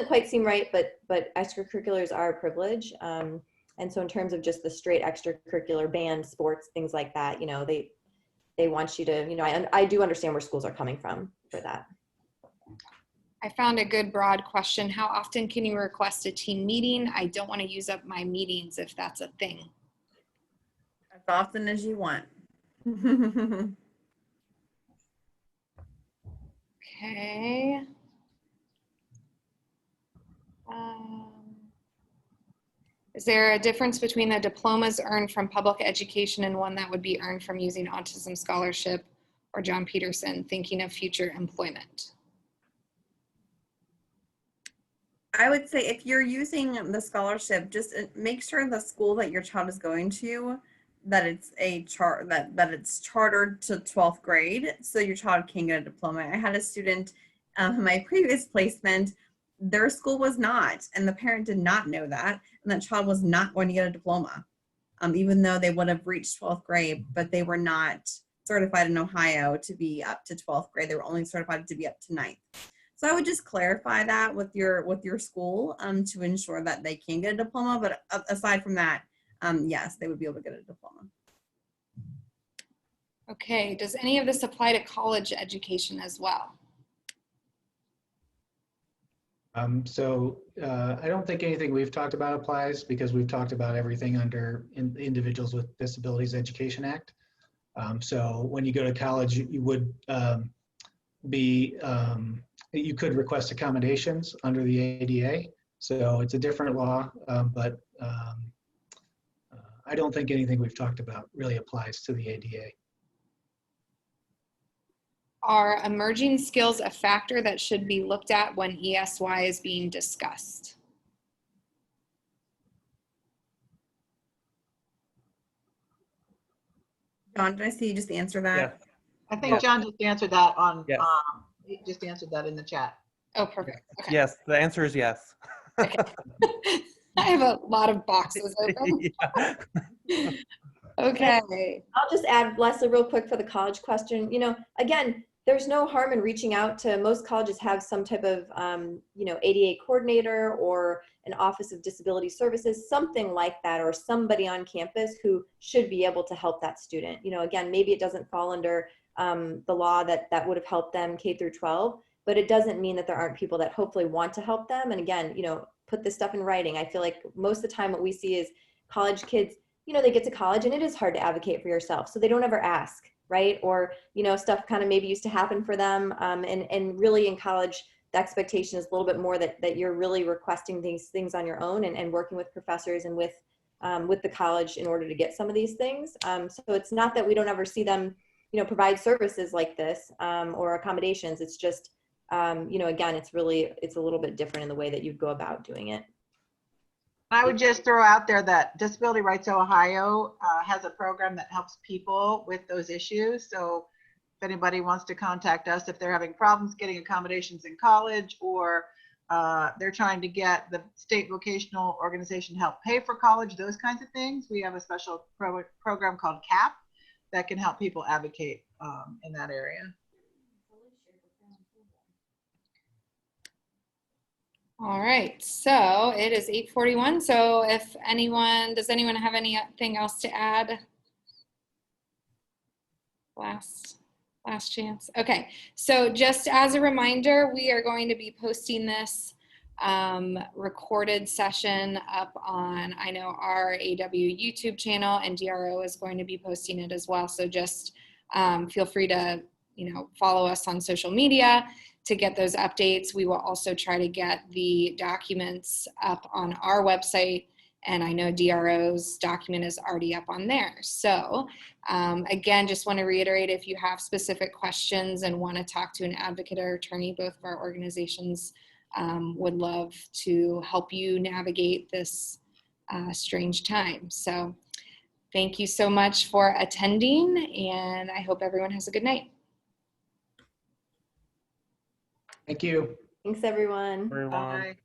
quite seem right, but extracurriculars are a privilege. And so in terms of just the straight extracurricular band, sports, things like that, you know, they want you to, you know, I do understand where schools are coming from for that. I found a good broad question. How often can you request a team meeting? I don't want to use up my meetings if that's a thing. As often as you want. Okay. Is there a difference between the diplomas earned from public education and one that would be earned from using Autism Scholarship or John Peterson, thinking of future employment? I would say if you're using the scholarship, just make sure the school that your child is going to, that it's that it's chartered to 12th grade, so your child can get a diploma. I had a student in my previous placement, their school was not, and the parent did not know that, and that child was not going to get a diploma, even though they would have reached 12th grade, but they were not certified in Ohio to be up to 12th grade. They were only certified to be up to 9th. So I would just clarify that with your school to ensure that they can get a diploma. But aside from that, yes, they would be able to get a diploma. Okay, does any of this apply to college education as well? I don't think anything we've talked about applies because we've talked about everything under Individuals with Disabilities Education Act. So when you go to college, you would you could request accommodations under the ADA. So it's a different law, but I don't think anything we've talked about really applies to the ADA. Are emerging skills a factor that should be looked at when ESY is being discussed? John, did I see you just answer that? Yeah. I think John just answered that on, Yes. he just answered that in the chat. Oh, perfect. Okay. Yes, the answer is yes. Okay. I have a lot of boxes open. Yeah. Okay. I'll just add, Leslie, real quick for the college question. You know, again, there's no harm in reaching out to, most colleges have some type of, you know, ADA coordinator or an Office of Disability Services, something like that, or somebody on campus who should be able to help that student. You know, again, maybe it doesn't fall under the law that would have helped them K through 12, but it doesn't mean that there aren't people that hopefully want to help them. And again, you know, put this stuff in writing. I feel like most of the time what we see is college kids, you know, they get to college and it is hard to advocate for yourself. So they don't ever ask, right? Or, you know, stuff kind of maybe used to happen for them. And really in college, the expectation is a little bit more that you're really requesting these things on your own and working with professors and with the college in order to get some of these things. So it's not that we don't ever see them, you know, provide services like this or accommodations. It's just, you know, again, it's a little bit different in the way that you go about doing it. I would just throw out there that Disability Rights Ohio has a program that helps people with those issues. So if anybody wants to contact us, if they're having problems getting accommodations in college, or they're trying to get the state vocational organization to help pay for college, those kinds of things, we have a special program called CAP that can help people advocate in that area. All right, so it is 8:41. So if anyone, does anyone have anything else to add? Last chance. Okay, so just as a reminder, we are going to be posting this recorded session up on, I know, our AW YouTube channel, and DRO is going to be posting it as well. So just feel free to, you know, follow us on social media to get those updates. We will also try to get the documents up on our website, and I know DRO's document is already up on there. So again, just want to reiterate, if you have specific questions and want to talk to an advocate or attorney, both of our organizations would love to help you navigate this strange time. So thank you so much for attending, and I hope everyone has a good night. Thank you. Thanks, everyone. Everyone. Bye.